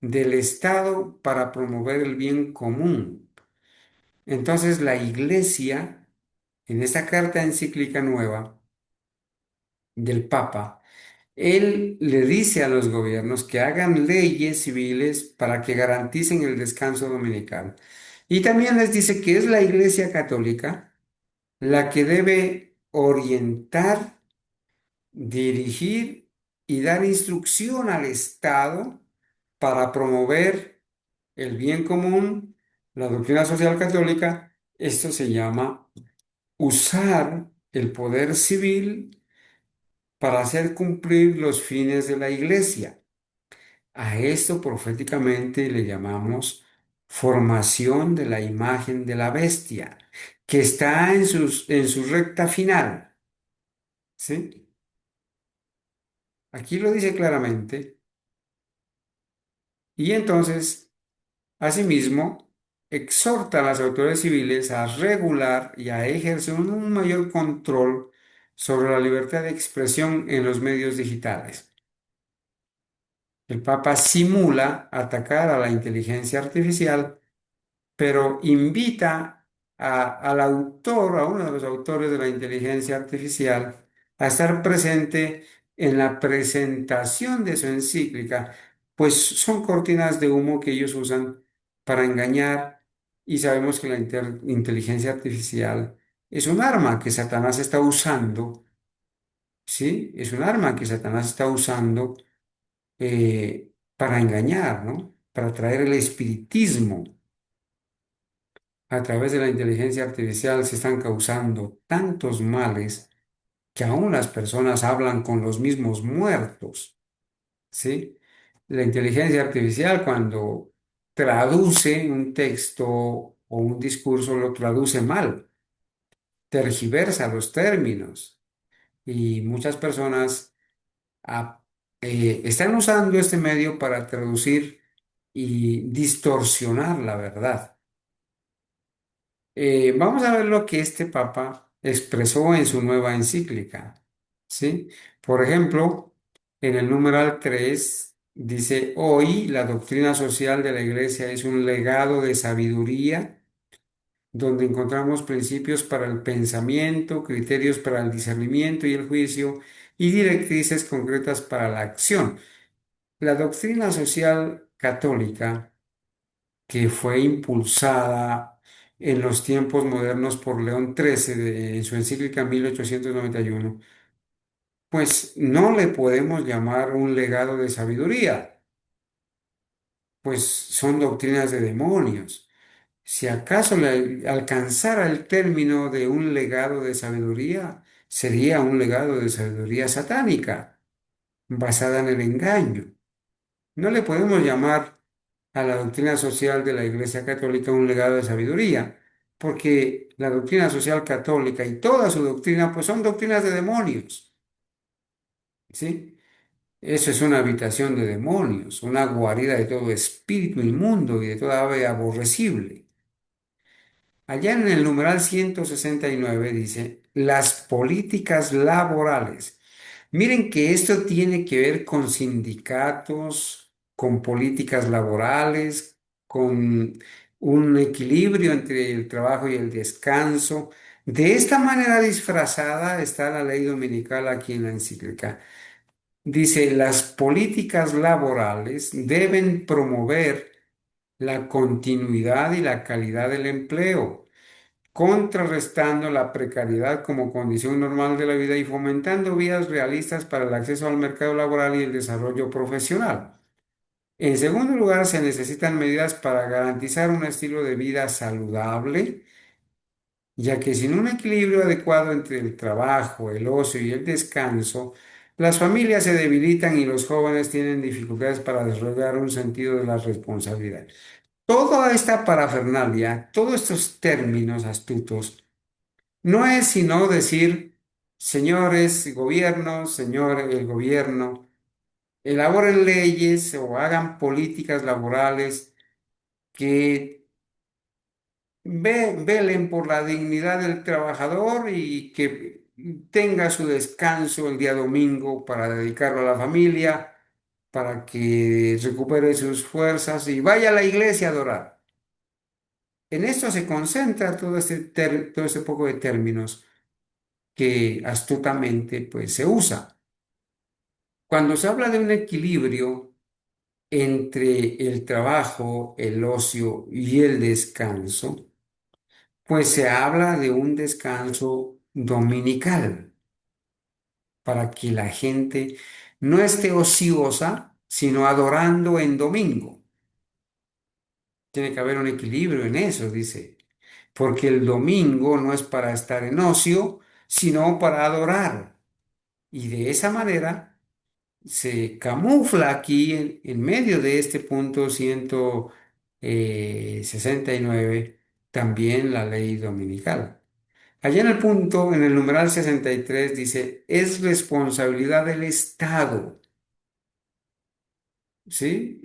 del Estado para promover el bien común. Entonces, la Iglesia, en esta carta encíclica nueva del Papa, él le dice a los gobiernos que hagan leyes civiles para que garanticen el descanso dominical. Y también les dice que es la Iglesia Católica la que debe orientar, dirigir y dar instrucción al Estado para promover el bien común, la doctrina social católica. Esto se llama usar el poder civil para hacer cumplir los fines de la Iglesia. A esto proféticamente le llamamos formación de la imagen de la bestia, que está en su recta final. ¿Sí? Aquí lo dice claramente. Y entonces, asimismo, exhorta a las autoridades civiles a regular y a ejercer un mayor control sobre la libertad de expresión en los medios digitales. El Papa simula atacar a la inteligencia artificial, pero invita al autor, a uno de los autores de la inteligencia artificial, a estar presente en la presentación de su encíclica, pues son cortinas de humo que ellos usan para engañar y sabemos que la inteligencia artificial es un arma que Satanás está usando, ¿sí? Es un arma que Satanás está usando para engañar, ¿no? Para traer el espiritismo. A través de la inteligencia artificial se están causando tantos males que aún las personas hablan con los mismos muertos, ¿sí? La inteligencia artificial cuando traduce un texto o un discurso lo traduce mal, tergiversa los términos y muchas personas ah, están usando este medio para traducir y distorsionar la verdad. Vamos a ver lo que este papa expresó en su nueva encíclica, ¿sí? Por ejemplo, en el numeral 3 dice, hoy la doctrina social de la Iglesia es un legado de sabiduría donde encontramos principios para el pensamiento, criterios para el discernimiento y el juicio y directrices concretas para la acción. La doctrina social católica que fue impulsada en los tiempos modernos por León XIII en su encíclica 1891, pues no le podemos llamar un legado de sabiduría, pues son doctrinas de demonios. Si acaso le alcanzara el término de un legado de sabiduría, sería un legado de sabiduría satánica, basada en el engaño. No le podemos llamar a la doctrina social de la Iglesia Católica un legado de sabiduría, porque la doctrina social católica y toda su doctrina, pues son doctrinas de demonios, ¿sí? Eso es una habitación de demonios, una guarida de todo espíritu inmundo y de toda ave aborrecible. Allá en el numeral 169 dice, las políticas laborales. Miren que esto tiene que ver con sindicatos, con políticas laborales, con un equilibrio entre el trabajo y el descanso. De esta manera disfrazada está la ley dominical aquí en la encíclica. Dice, las políticas laborales deben promover la continuidad y la calidad del empleo, contrarrestando la precariedad como condición normal de la vida y fomentando vías realistas para el acceso al mercado laboral y el desarrollo profesional. En segundo lugar, se necesitan medidas para garantizar un estilo de vida saludable, ya que sin un equilibrio adecuado entre el trabajo, el ocio y el descanso, las familias se debilitan y los jóvenes tienen dificultades para desarrollar un sentido de la responsabilidad. Toda esta parafernalia, todos estos términos astutos, no es sino decir, señores gobiernos, señor el gobierno, elaboren leyes o hagan políticas laborales que velen por la dignidad del trabajador y que tenga su descanso el día domingo para dedicarlo a la familia, para que recupere sus fuerzas y vaya a la iglesia a adorar. En esto se concentra todo este poco de términos que astutamente pues, se usa. Cuando se habla de un equilibrio entre el trabajo, el ocio y el descanso, pues se habla de un descanso dominical para que la gente no esté ociosa, sino adorando en domingo. Tiene que haber un equilibrio en eso, dice, porque el domingo no es para estar en ocio, sino para adorar. Y de esa manera se camufla aquí en medio de este punto 169 también la ley dominical. Allá en el punto, en el numeral 63 dice, es responsabilidad del Estado, ¿sí?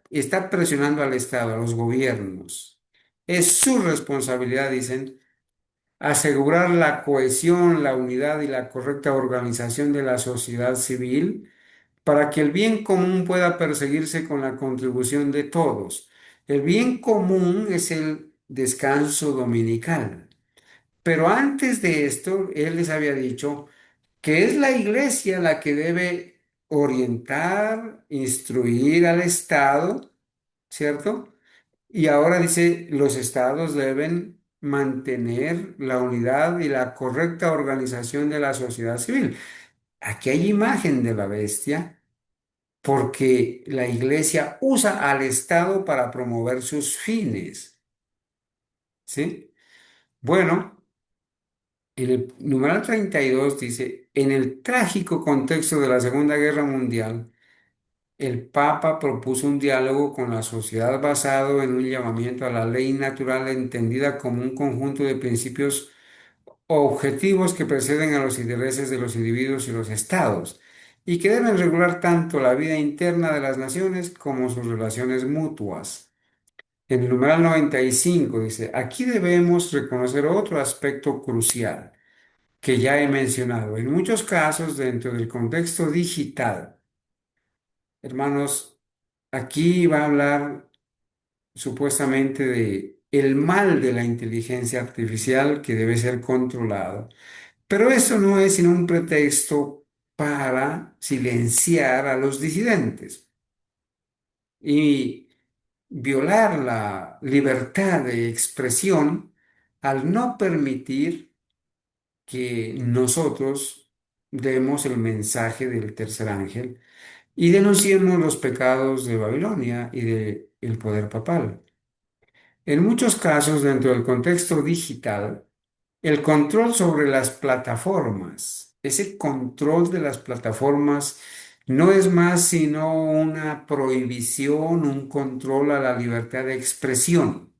Está presionando al Estado, a los gobiernos. Es su responsabilidad, dicen, asegurar la cohesión, la unidad y la correcta organización de la sociedad civil para que el bien común pueda perseguirse con la contribución de todos. El bien común es el descanso dominical. Pero antes de esto, él les había dicho que es la iglesia la que debe orientar, instruir al Estado, ¿cierto? Y ahora dice, los estados deben mantener la unidad y la correcta organización de la sociedad civil. Aquí hay imagen de la bestia porque la iglesia usa al Estado para promover sus fines, ¿sí? Bueno, en el numeral 32 dice, en el trágico contexto de la Segunda Guerra Mundial, el Papa propuso un diálogo con la sociedad basado en un llamamiento a la ley natural entendida como un conjunto de principios objetivos que preceden a los intereses de los individuos y los estados y que deben regular tanto la vida interna de las naciones como sus relaciones mutuas. En el numeral 95 dice, aquí debemos reconocer otro aspecto crucial que ya he mencionado. En muchos casos, dentro del contexto digital, hermanos, aquí va a hablar supuestamente de el mal de la inteligencia artificial que debe ser controlado. Pero eso no es sino un pretexto para silenciar a los disidentes. Y violar la libertad de expresión al no permitir que nosotros demos el mensaje del tercer ángel y denunciemos los pecados de Babilonia y del poder papal. En muchos casos, dentro del contexto digital, el control sobre las plataformas, ese control de las plataformas no es más sino una prohibición, un control a la libertad de expresión.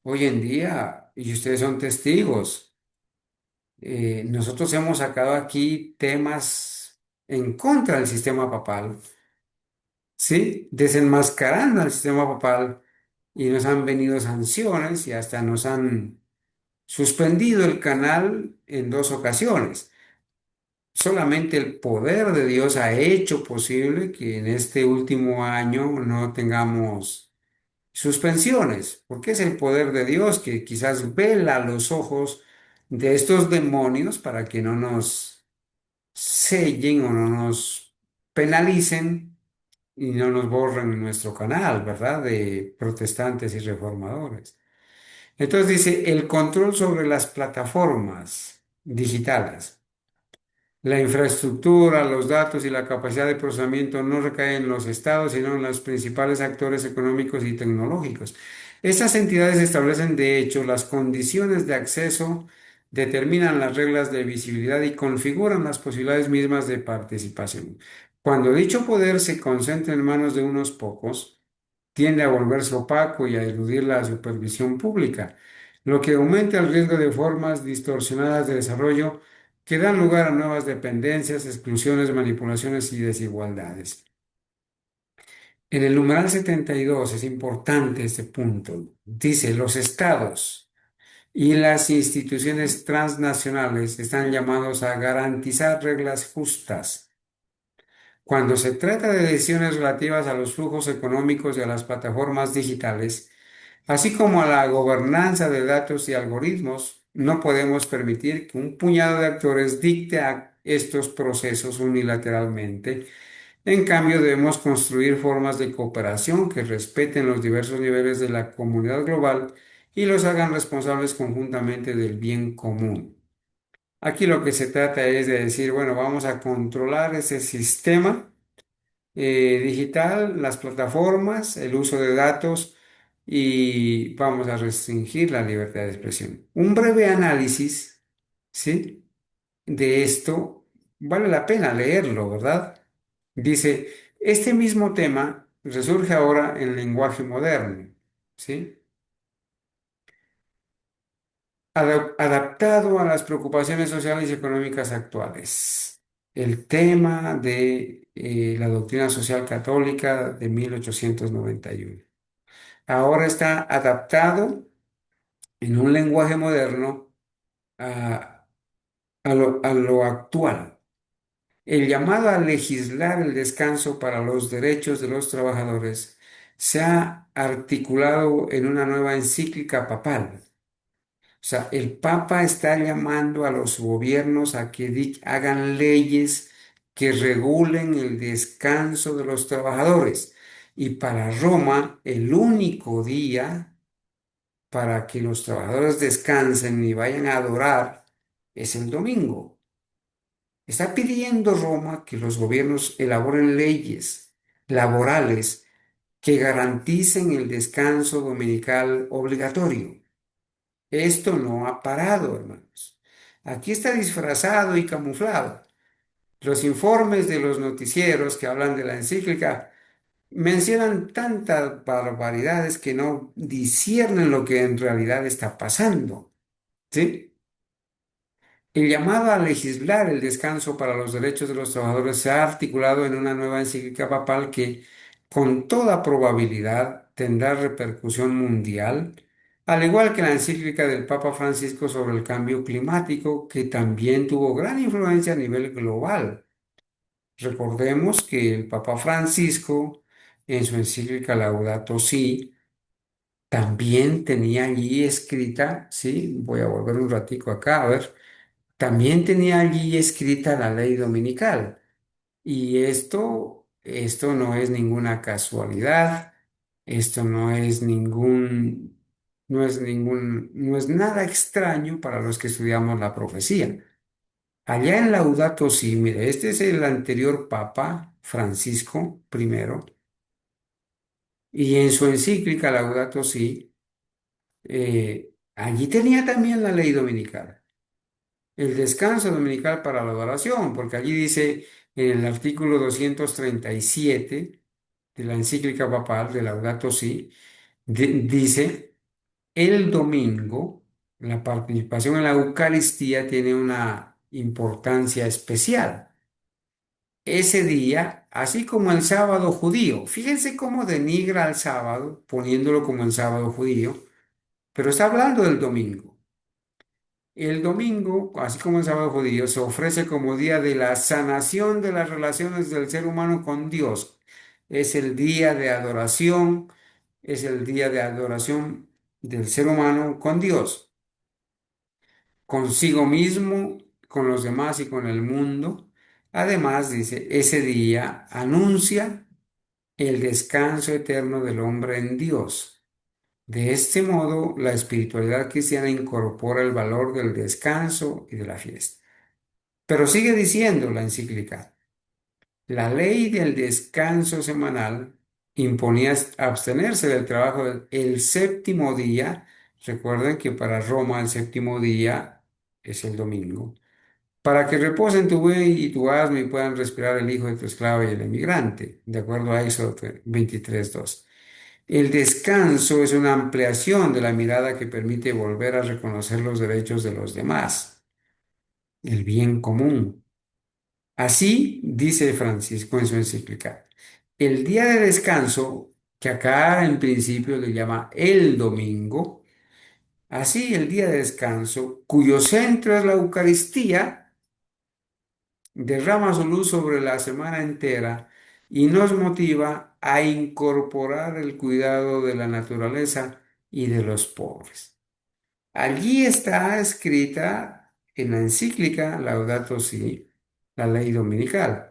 Hoy en día, y ustedes son testigos, nosotros hemos sacado aquí temas en contra del sistema papal, ¿sí? Desenmascarando al sistema papal y nos han venido sanciones y hasta nos han suspendido el canal en dos ocasiones. Solamente el poder de Dios ha hecho posible que en este último año no tengamos suspensiones, porque es el poder de Dios que quizás vela los ojos de estos demonios para que no nos sellen o no nos penalicen y no nos borren en nuestro canal, ¿verdad? De protestantes y reformadores. Entonces dice, el control sobre las plataformas digitales. La infraestructura, los datos y la capacidad de procesamiento no recaen en los estados, sino en los principales actores económicos y tecnológicos. Estas entidades establecen, de hecho, las condiciones de acceso, determinan las reglas de visibilidad y configuran las posibilidades mismas de participación. Cuando dicho poder se concentra en manos de unos pocos, tiende a volverse opaco y a eludir la supervisión pública, lo que aumenta el riesgo de formas distorsionadas de desarrollo que dan lugar a nuevas dependencias, exclusiones, manipulaciones y desigualdades. En el numeral 72 es importante este punto. Dice, los estados y las instituciones transnacionales están llamados a garantizar reglas justas. Cuando se trata de decisiones relativas a los flujos económicos y a las plataformas digitales, así como a la gobernanza de datos y algoritmos, no podemos permitir que un puñado de actores dicte estos procesos unilateralmente. En cambio, debemos construir formas de cooperación que respeten los diversos niveles de la comunidad global y los hagan responsables conjuntamente del bien común. Aquí lo que se trata es de decir, bueno, vamos a controlar ese sistema digital, las plataformas, el uso de datos y vamos a restringir la libertad de expresión. Un breve análisis, ¿sí? De esto vale la pena leerlo, ¿verdad? Dice, este mismo tema resurge ahora en lenguaje moderno, ¿sí? Adaptado a las preocupaciones sociales y económicas actuales. El tema de la doctrina social católica de 1891. Ahora está adaptado en un lenguaje moderno a, a lo actual. El llamado a legislar el descanso para los derechos de los trabajadores se ha articulado en una nueva encíclica papal. O sea, el Papa está llamando a los gobiernos a que hagan leyes que regulen el descanso de los trabajadores. Y para Roma, el único día para que los trabajadores descansen y vayan a adorar es el domingo. Está pidiendo Roma que los gobiernos elaboren leyes laborales que garanticen el descanso dominical obligatorio. Esto no ha parado, hermanos. Aquí está disfrazado y camuflado. Los informes de los noticieros que hablan de la encíclica mencionan tantas barbaridades que no disciernen lo que en realidad está pasando. ¿Sí? El llamado a legislar el descanso para los derechos de los trabajadores se ha articulado en una nueva encíclica papal que, con toda probabilidad, tendrá repercusión mundial, al igual que la encíclica del Papa Francisco sobre el cambio climático, que también tuvo gran influencia a nivel global. Recordemos que el Papa Francisco, en su encíclica Laudato Si, también tenía allí escrita, sí, voy a volver un ratico acá, a ver, también tenía allí escrita la ley dominical. Y esto no es ninguna casualidad. Esto no es nada extraño para los que estudiamos la profecía. Allá en Laudato Si, mire, este es el anterior Papa, Francisco primero, y en su encíclica Laudato Si, allí tenía también la ley dominical, el descanso dominical para la adoración, porque allí dice en el artículo 237 de la encíclica papal de Laudato Si, dice, el domingo, la participación en la Eucaristía tiene una importancia especial. Ese día, así como el sábado judío, fíjense cómo denigra al sábado, poniéndolo como el sábado judío, pero está hablando del domingo. El domingo, así como el sábado judío, se ofrece como día de la sanación de las relaciones del ser humano con Dios. Es el día de adoración, es el día de adoración del ser humano con Dios, consigo mismo, con los demás y con el mundo. Además, dice, ese día anuncia el descanso eterno del hombre en Dios. De este modo, la espiritualidad cristiana incorpora el valor del descanso y de la fiesta. Pero sigue diciendo la encíclica, la ley del descanso semanal imponía abstenerse del trabajo el séptimo día. Recuerden que para Roma el séptimo día es el domingo. Para que reposen tu buey y tu asno y puedan respirar el hijo de tu esclavo y el emigrante, de acuerdo a Éxodo 23:2. El descanso es una ampliación de la mirada que permite volver a reconocer los derechos de los demás, el bien común. Así dice Francisco en su encíclica. El día de descanso, que acá en principio le llama el domingo, así el día de descanso, cuyo centro es la Eucaristía, derrama su luz sobre la semana entera y nos motiva a incorporar el cuidado de la naturaleza y de los pobres. Allí está escrita en la encíclica Laudato Si, la ley dominical.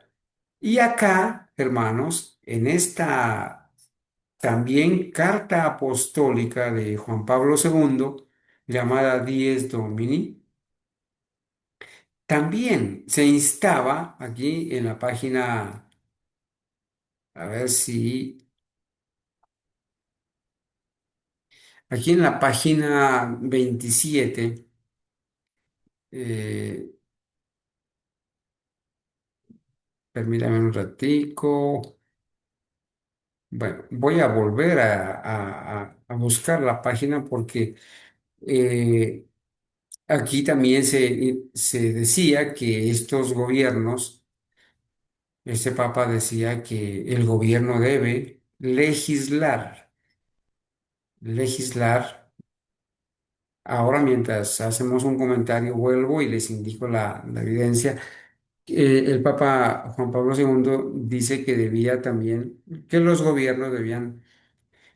Y acá, hermanos, en esta también carta apostólica de Juan Pablo II, llamada Dies Domini, también se instaba aquí en la página, a ver si, aquí en la página 27, eh, permítame un ratico. Bueno, voy a volver a buscar la página porque eh, aquí también se decía que estos gobiernos, este papa decía que el gobierno debe legislar. Ahora, mientras hacemos un comentario, vuelvo y les indico la evidencia. El Papa Juan Pablo II dice que debía también, que los gobiernos debían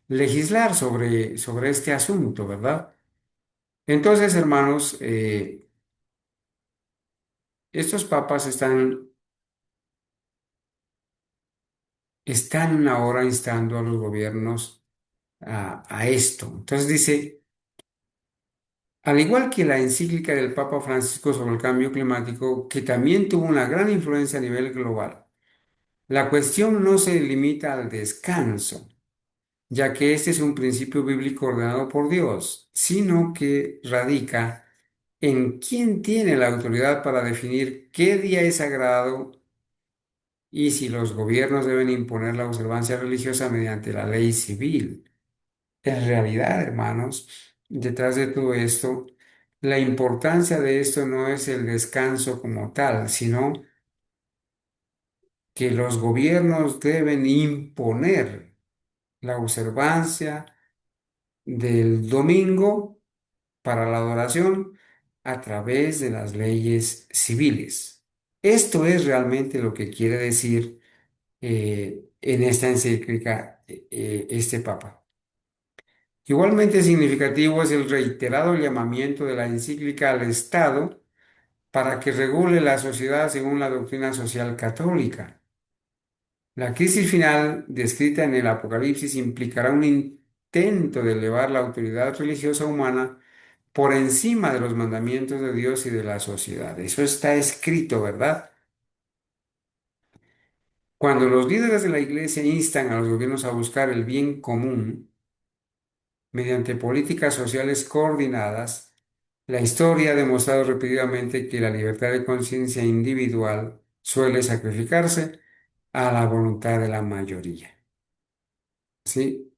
legislar sobre este asunto, ¿verdad? Entonces, hermanos, estos papas están ahora instando a los gobiernos a esto. Entonces dice, al igual que la encíclica del Papa Francisco sobre el cambio climático, que también tuvo una gran influencia a nivel global, la cuestión no se limita al descanso, ya que este es un principio bíblico ordenado por Dios, sino que radica en quién tiene la autoridad para definir qué día es sagrado y si los gobiernos deben imponer la observancia religiosa mediante la ley civil. En realidad, hermanos, detrás de todo esto, la importancia de esto no es el descanso como tal, sino que los gobiernos deben imponer la observancia del domingo para la adoración a través de las leyes civiles. Esto es realmente lo que quiere decir en esta encíclica este Papa. Igualmente significativo es el reiterado llamamiento de la encíclica al Estado para que regule la sociedad según la doctrina social católica. La crisis final descrita en el Apocalipsis implicará un intento de elevar la autoridad religiosa humana por encima de los mandamientos de Dios y de la sociedad. Eso está escrito, ¿verdad? Cuando los líderes de la iglesia instan a los gobiernos a buscar el bien común mediante políticas sociales coordinadas, la historia ha demostrado repetidamente que la libertad de conciencia individual suele sacrificarse a la voluntad de la mayoría. ¿Sí?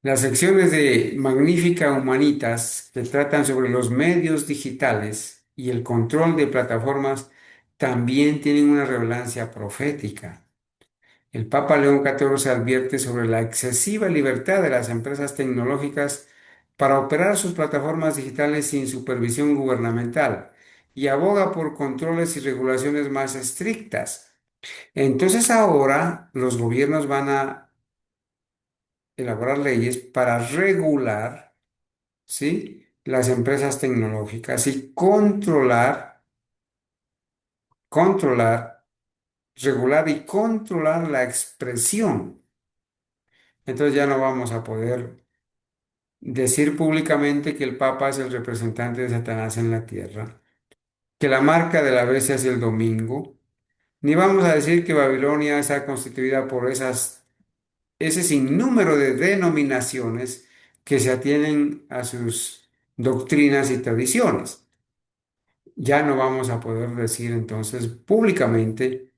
Las secciones de Magnífica Humanitas que tratan sobre los medios digitales y el control de plataformas también tienen una relevancia profética. El Papa León XIV advierte sobre la excesiva libertad de las empresas tecnológicas para operar sus plataformas digitales sin supervisión gubernamental y aboga por controles y regulaciones más estrictas. Entonces ahora los gobiernos van a elaborar leyes para regular, ¿sí?, las empresas tecnológicas y controlar, regular y controlar la expresión. Entonces ya no vamos a poder decir públicamente que el Papa es el representante de Satanás en la tierra, que la marca de la bestia es el domingo, ni vamos a decir que Babilonia está constituida por ese sinnúmero de denominaciones que se atienen a sus doctrinas y tradiciones. Ya no vamos a poder decir entonces públicamente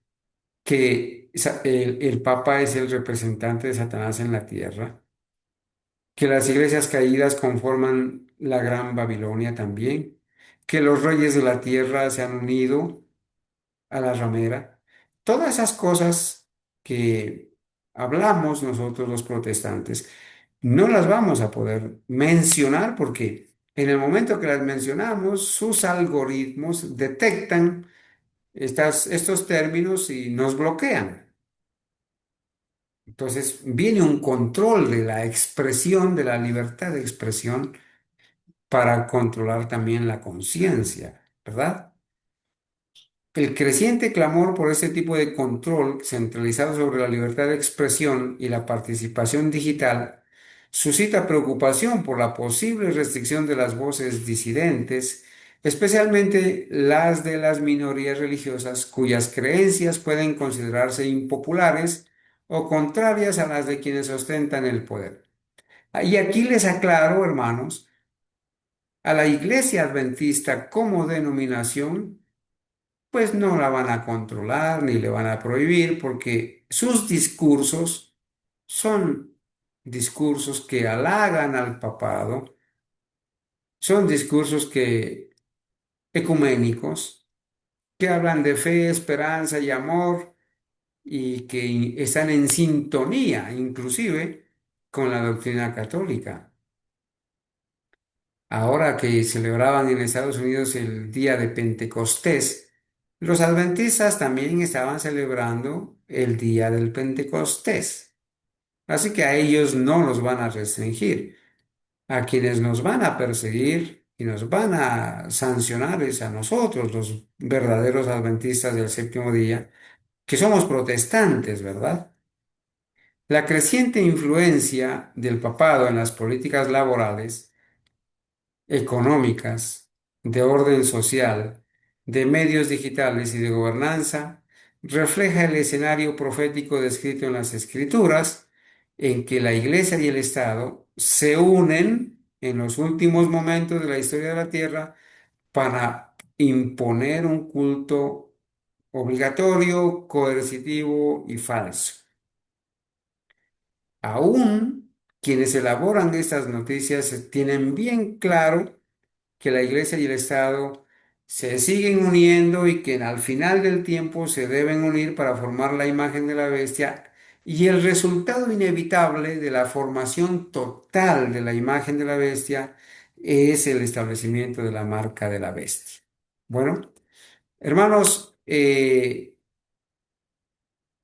que el Papa es el representante de Satanás en la tierra, que las iglesias caídas conforman la Gran Babilonia también, que los reyes de la tierra se han unido a la ramera. Todas esas cosas que hablamos nosotros los protestantes, no las vamos a poder mencionar porque en el momento que las mencionamos, sus algoritmos detectan estos términos y nos bloquean. Entonces viene un control de la expresión, de la libertad de expresión, para controlar también la conciencia, ¿verdad? El creciente clamor por este tipo de control centralizado sobre la libertad de expresión y la participación digital suscita preocupación por la posible restricción de las voces disidentes, especialmente las de las minorías religiosas cuyas creencias pueden considerarse impopulares o contrarias a las de quienes ostentan el poder. Y aquí les aclaro, hermanos, a la Iglesia Adventista como denominación, pues no la van a controlar ni le van a prohibir porque sus discursos son discursos que halagan al papado, son discursos ecuménicos, que hablan de fe, esperanza y amor y que están en sintonía inclusive con la doctrina católica. Ahora que celebraban en Estados Unidos el día de Pentecostés, los adventistas también estaban celebrando el día del Pentecostés. Así que a ellos no los van a restringir. A quienes nos van a perseguir y nos van a sancionar es a nosotros, los verdaderos adventistas del séptimo día, que somos protestantes, ¿verdad? La creciente influencia del papado en las políticas laborales, económicas, de orden social, de medios digitales y de gobernanza, refleja el escenario profético descrito en las Escrituras, en que la Iglesia y el Estado se unen en los últimos momentos de la historia de la tierra para imponer un culto obligatorio, coercitivo y falso. Aún quienes elaboran estas noticias tienen bien claro que la Iglesia y el Estado se siguen uniendo y que al final del tiempo se deben unir para formar la imagen de la bestia y el resultado inevitable de la formación total de la imagen de la bestia es el establecimiento de la marca de la bestia. Bueno, hermanos,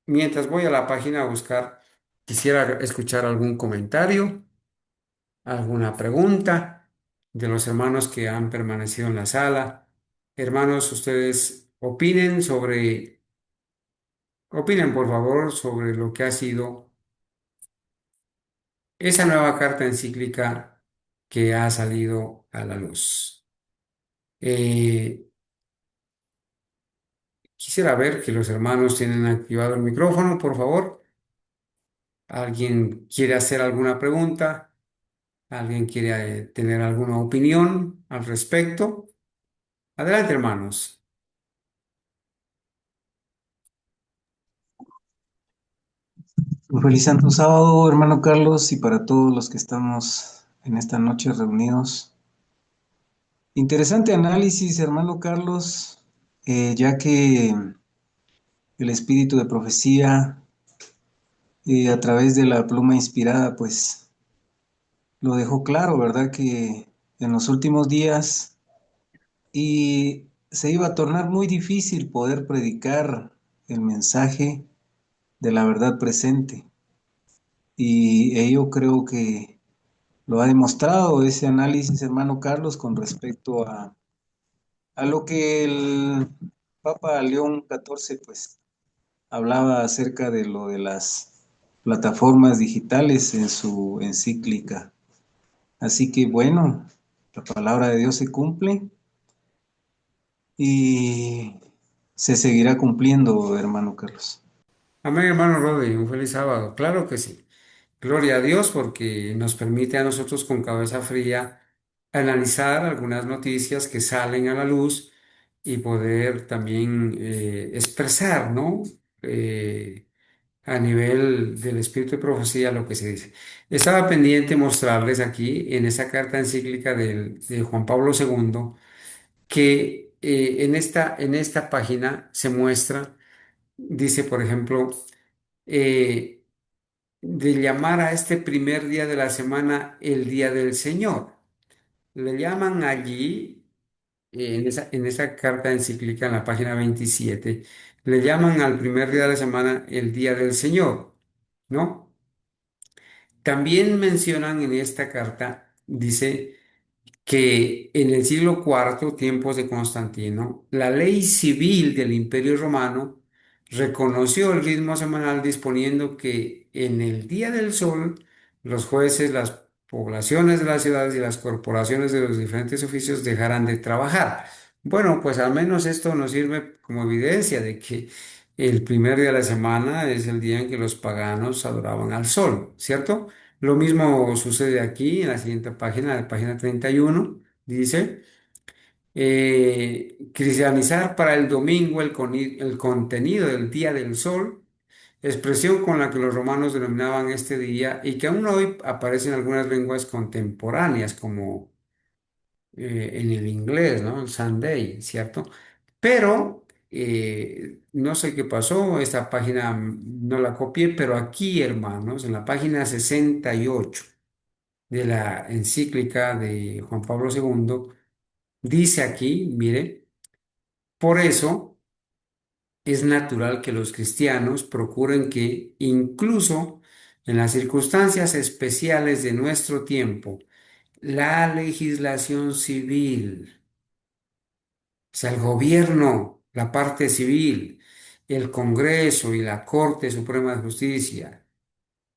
mientras voy a la página a buscar, quisiera escuchar algún comentario, alguna pregunta de los hermanos que han permanecido en la sala. Hermanos, ustedes opinen sobre opinen por favor sobre lo que ha sido esa nueva carta encíclica que ha salido a la luz. Eh, Quisiera ver que los hermanos tienen activado el micrófono, por favor. ¿Alguien quiere hacer alguna pregunta? ¿Alguien quiere tener alguna opinión al respecto? Adelante, hermanos. Un feliz Santo Sábado, hermano Carlos, y para todos los que estamos en esta noche reunidos. Interesante análisis, hermano Carlos, ya que el espíritu de profecía, a través de la pluma inspirada, pues lo dejó claro, ¿verdad? Que en los últimos días y se iba a tornar muy difícil poder predicar el mensaje de la verdad presente. Y ello creo que lo ha demostrado ese análisis, hermano Carlos, con respecto a lo que el Papa León XIV, pues, hablaba acerca de lo de las plataformas digitales en su encíclica. Así que, bueno, la palabra de Dios se cumple y se seguirá cumpliendo, hermano Carlos. Amén, hermano Rodri, un feliz sábado. Claro que sí. Gloria a Dios porque nos permite a nosotros con cabeza fría analizar algunas noticias que salen a la luz y poder también expresar, ¿no? A nivel del espíritu de profecía lo que se dice. Estaba pendiente mostrarles aquí en esa carta encíclica de Juan Pablo II que en esta página se muestra, dice, por ejemplo, eh, de llamar a este primer día de la semana el día del Señor. Le llaman allí, en esa carta encíclica, en la página 27, le llaman al primer día de la semana el día del Señor, ¿no? También mencionan en esta carta, dice que en el siglo IV, tiempos de Constantino, la ley civil del Imperio Romano reconoció el ritmo semanal disponiendo que en el día del sol los jueces, las poblaciones de las ciudades y las corporaciones de los diferentes oficios dejaran de trabajar. Bueno, pues al menos esto nos sirve como evidencia de que el primer día de la semana es el día en que los paganos adoraban al sol, ¿cierto? Lo mismo sucede aquí en la siguiente página, la página 31. Dice, cristianizar para el domingo el contenido del día del sol, expresión con la que los romanos denominaban este día y que aún hoy aparece en algunas lenguas contemporáneas, como en el inglés, ¿no? El Sunday, ¿cierto? Pero no sé qué pasó, esta página no la copié, pero aquí, hermanos, en la página 68 de la encíclica de Juan Pablo II, dice aquí, mire, por eso es natural que los cristianos procuren que, incluso en las circunstancias especiales de nuestro tiempo, la legislación civil, o sea, el gobierno, la parte civil, el Congreso y la Corte Suprema de Justicia,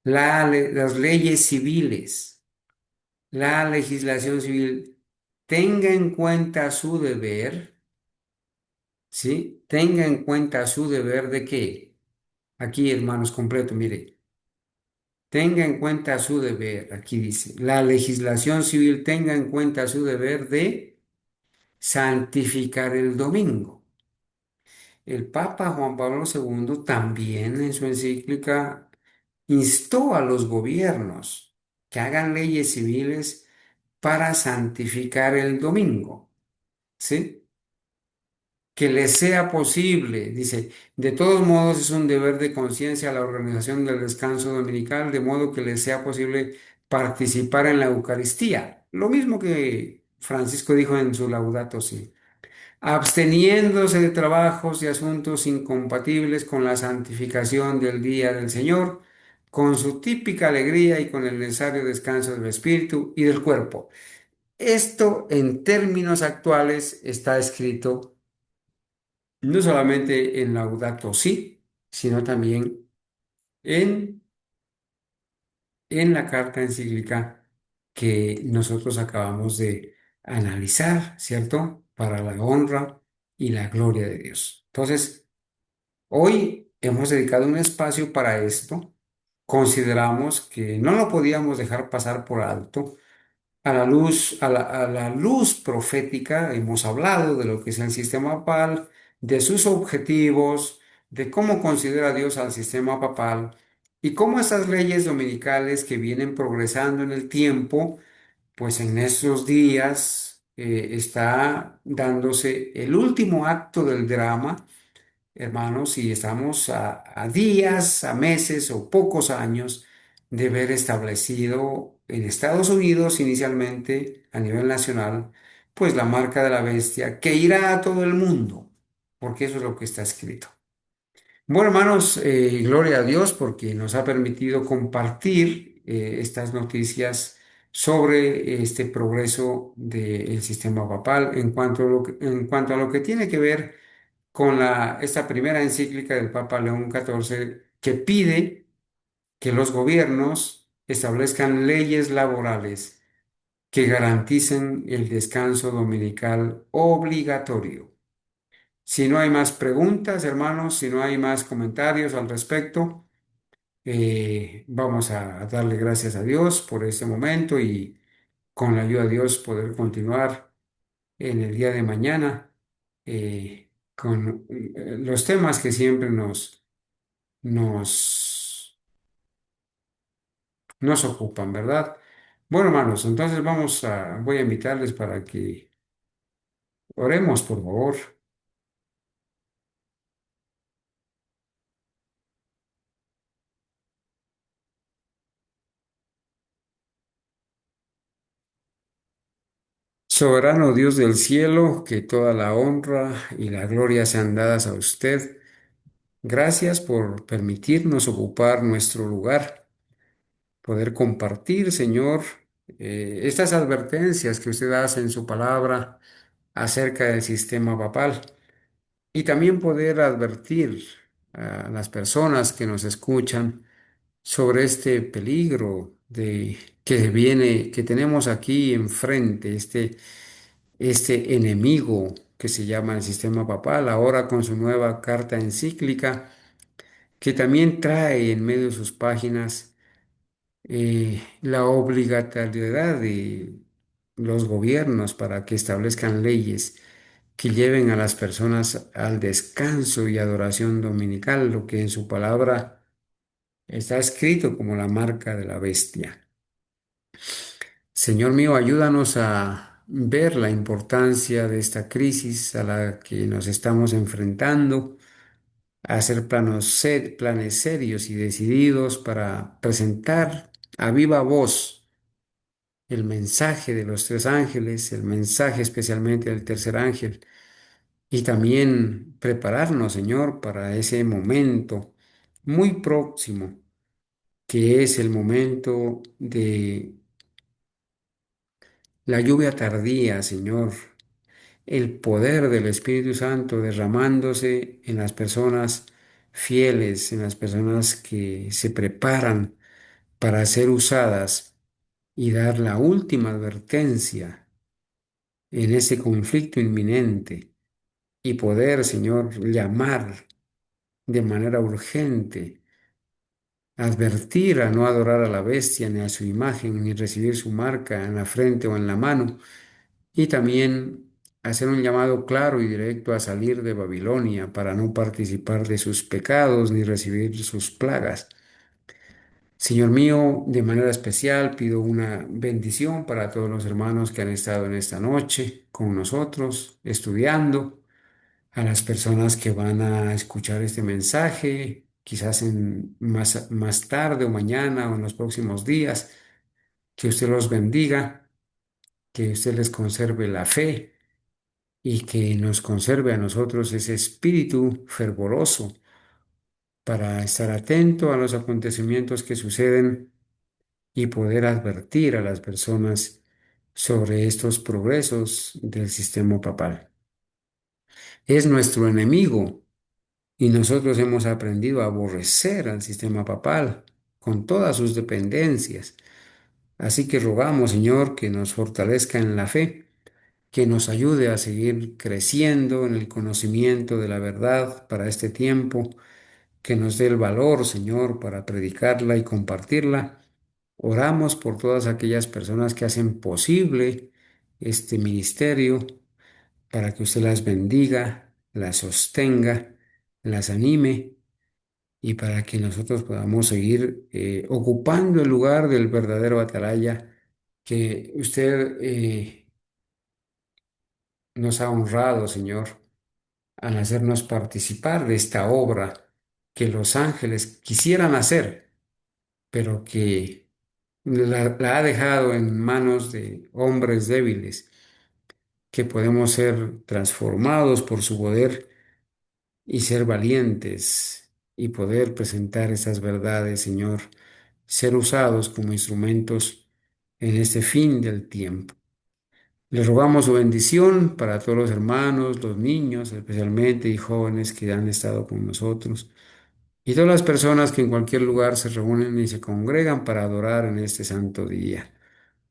las leyes civiles, la legislación civil tenga en cuenta su deber, ¿sí? Tenga en cuenta su deber de qué. Aquí, hermanos, completo, mire. Tenga en cuenta su deber, aquí dice, la legislación civil tenga en cuenta su deber de santificar el domingo. El Papa Juan Pablo II también en su encíclica instó a los gobiernos que hagan leyes civiles para santificar el domingo, ¿sí? Que les sea posible, dice, de todos modos es un deber de conciencia la organización del descanso dominical, de modo que les sea posible participar en la Eucaristía. Lo mismo que Francisco dijo en su Laudato Si, absteniéndose de trabajos y asuntos incompatibles con la santificación del día del Señor, con su típica alegría y con el necesario descanso del espíritu y del cuerpo. Esto en términos actuales está escrito no solamente en Laudato Si, sino también en, en la carta encíclica que nosotros acabamos de analizar, ¿cierto? Para la honra y la gloria de Dios. Entonces, hoy hemos dedicado un espacio para esto. Consideramos que no lo podíamos dejar pasar por alto. A la luz profética hemos hablado de lo que es el sistema papal, de sus objetivos, de cómo considera Dios al sistema papal y cómo estas leyes dominicales que vienen progresando en el tiempo, pues en estos días está dándose el último acto del drama, hermanos, y estamos a días, a meses o pocos años de ver establecido en Estados Unidos inicialmente a nivel nacional, pues la marca de la bestia que irá a todo el mundo, porque eso es lo que está escrito. Bueno, hermanos, gloria a Dios porque nos ha permitido compartir estas noticias sobre este progreso del sistema papal en cuanto a lo que tiene que ver con esta primera encíclica del Papa León XIV que pide que los gobiernos establezcan leyes laborales que garanticen el descanso dominical obligatorio. Si no hay más preguntas, hermanos, si no hay más comentarios al respecto, vamos a darle gracias a Dios por este momento y con la ayuda de Dios poder continuar en el día de mañana con los temas que siempre nos, nos ocupan, ¿verdad? Bueno, hermanos, entonces voy a invitarles para que oremos, por favor. Soberano Dios del cielo, que toda la honra y la gloria sean dadas a usted. Gracias por permitirnos ocupar nuestro lugar, poder compartir, Señor, estas advertencias que usted hace en su palabra acerca del sistema papal. Y también poder advertir a las personas que nos escuchan sobre este peligro que tenemos aquí enfrente, este enemigo que se llama el sistema papal, ahora con su nueva carta encíclica, que también trae en medio de sus páginas la obligatoriedad de los gobiernos para que establezcan leyes que lleven a las personas al descanso y adoración dominical, lo que en su palabra está escrito como la marca de la bestia. Señor mío, ayúdanos a ver la importancia de esta crisis a la que nos estamos enfrentando, a hacer planes serios y decididos para presentar a viva voz el mensaje de los tres ángeles, el mensaje especialmente del tercer ángel, y también prepararnos, Señor, para ese momento muy próximo, que es el momento de la lluvia tardía, Señor, el poder del Espíritu Santo derramándose en las personas fieles, en las personas que se preparan para ser usadas y dar la última advertencia en ese conflicto inminente y poder, Señor, llamar de manera urgente, advertir a no adorar a la bestia ni a su imagen, ni recibir su marca en la frente o en la mano, y también hacer un llamado claro y directo a salir de Babilonia para no participar de sus pecados ni recibir sus plagas. Señor mío, de manera especial pido una bendición para todos los hermanos que han estado en esta noche con nosotros, estudiando, a las personas que van a escuchar este mensaje, quizás más tarde o mañana o en los próximos días, que usted los bendiga, que usted les conserve la fe y que nos conserve a nosotros ese espíritu fervoroso para estar atento a los acontecimientos que suceden y poder advertir a las personas sobre estos progresos del sistema papal. Es nuestro enemigo Y nosotros hemos aprendido a aborrecer al sistema papal con todas sus dependencias. Así que rogamos, Señor, que nos fortalezca en la fe, que nos ayude a seguir creciendo en el conocimiento de la verdad para este tiempo, que nos dé el valor, Señor, para predicarla y compartirla. Oramos por todas aquellas personas que hacen posible este ministerio, para que usted las bendiga, las sostenga, las anime y para que nosotros podamos seguir ocupando el lugar del verdadero atalaya que usted nos ha honrado, Señor, al hacernos participar de esta obra que los ángeles quisieran hacer, pero que la ha dejado en manos de hombres débiles, que podemos ser transformados por su poder y ser valientes y poder presentar esas verdades, Señor, ser usados como instrumentos en este fin del tiempo. Le rogamos su bendición para todos los hermanos, los niños, especialmente y jóvenes que han estado con nosotros, y todas las personas que en cualquier lugar se reúnen y se congregan para adorar en este santo día.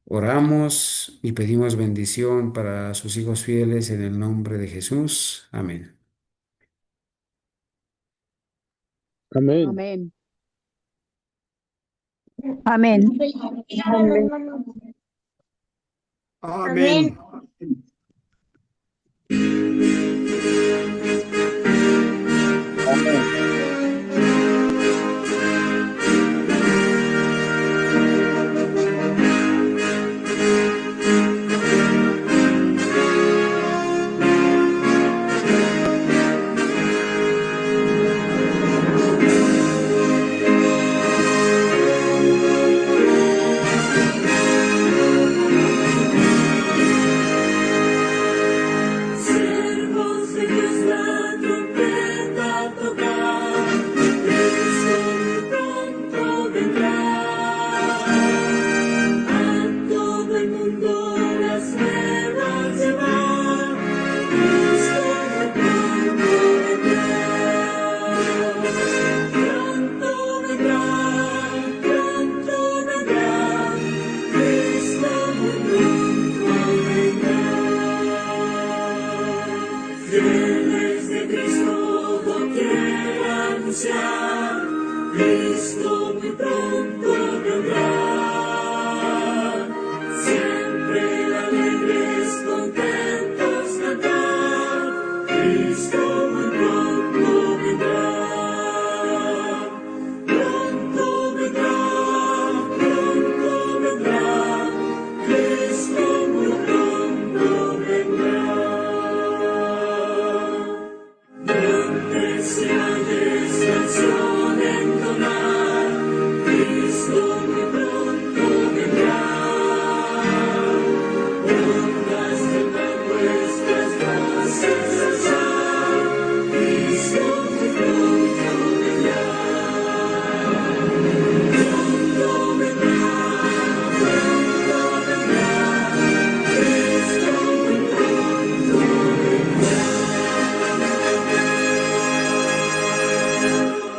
Oramos y pedimos bendición para sus hijos fieles en el nombre de Jesús. Amén. Amén. Amén. Amén. Amén. Amén.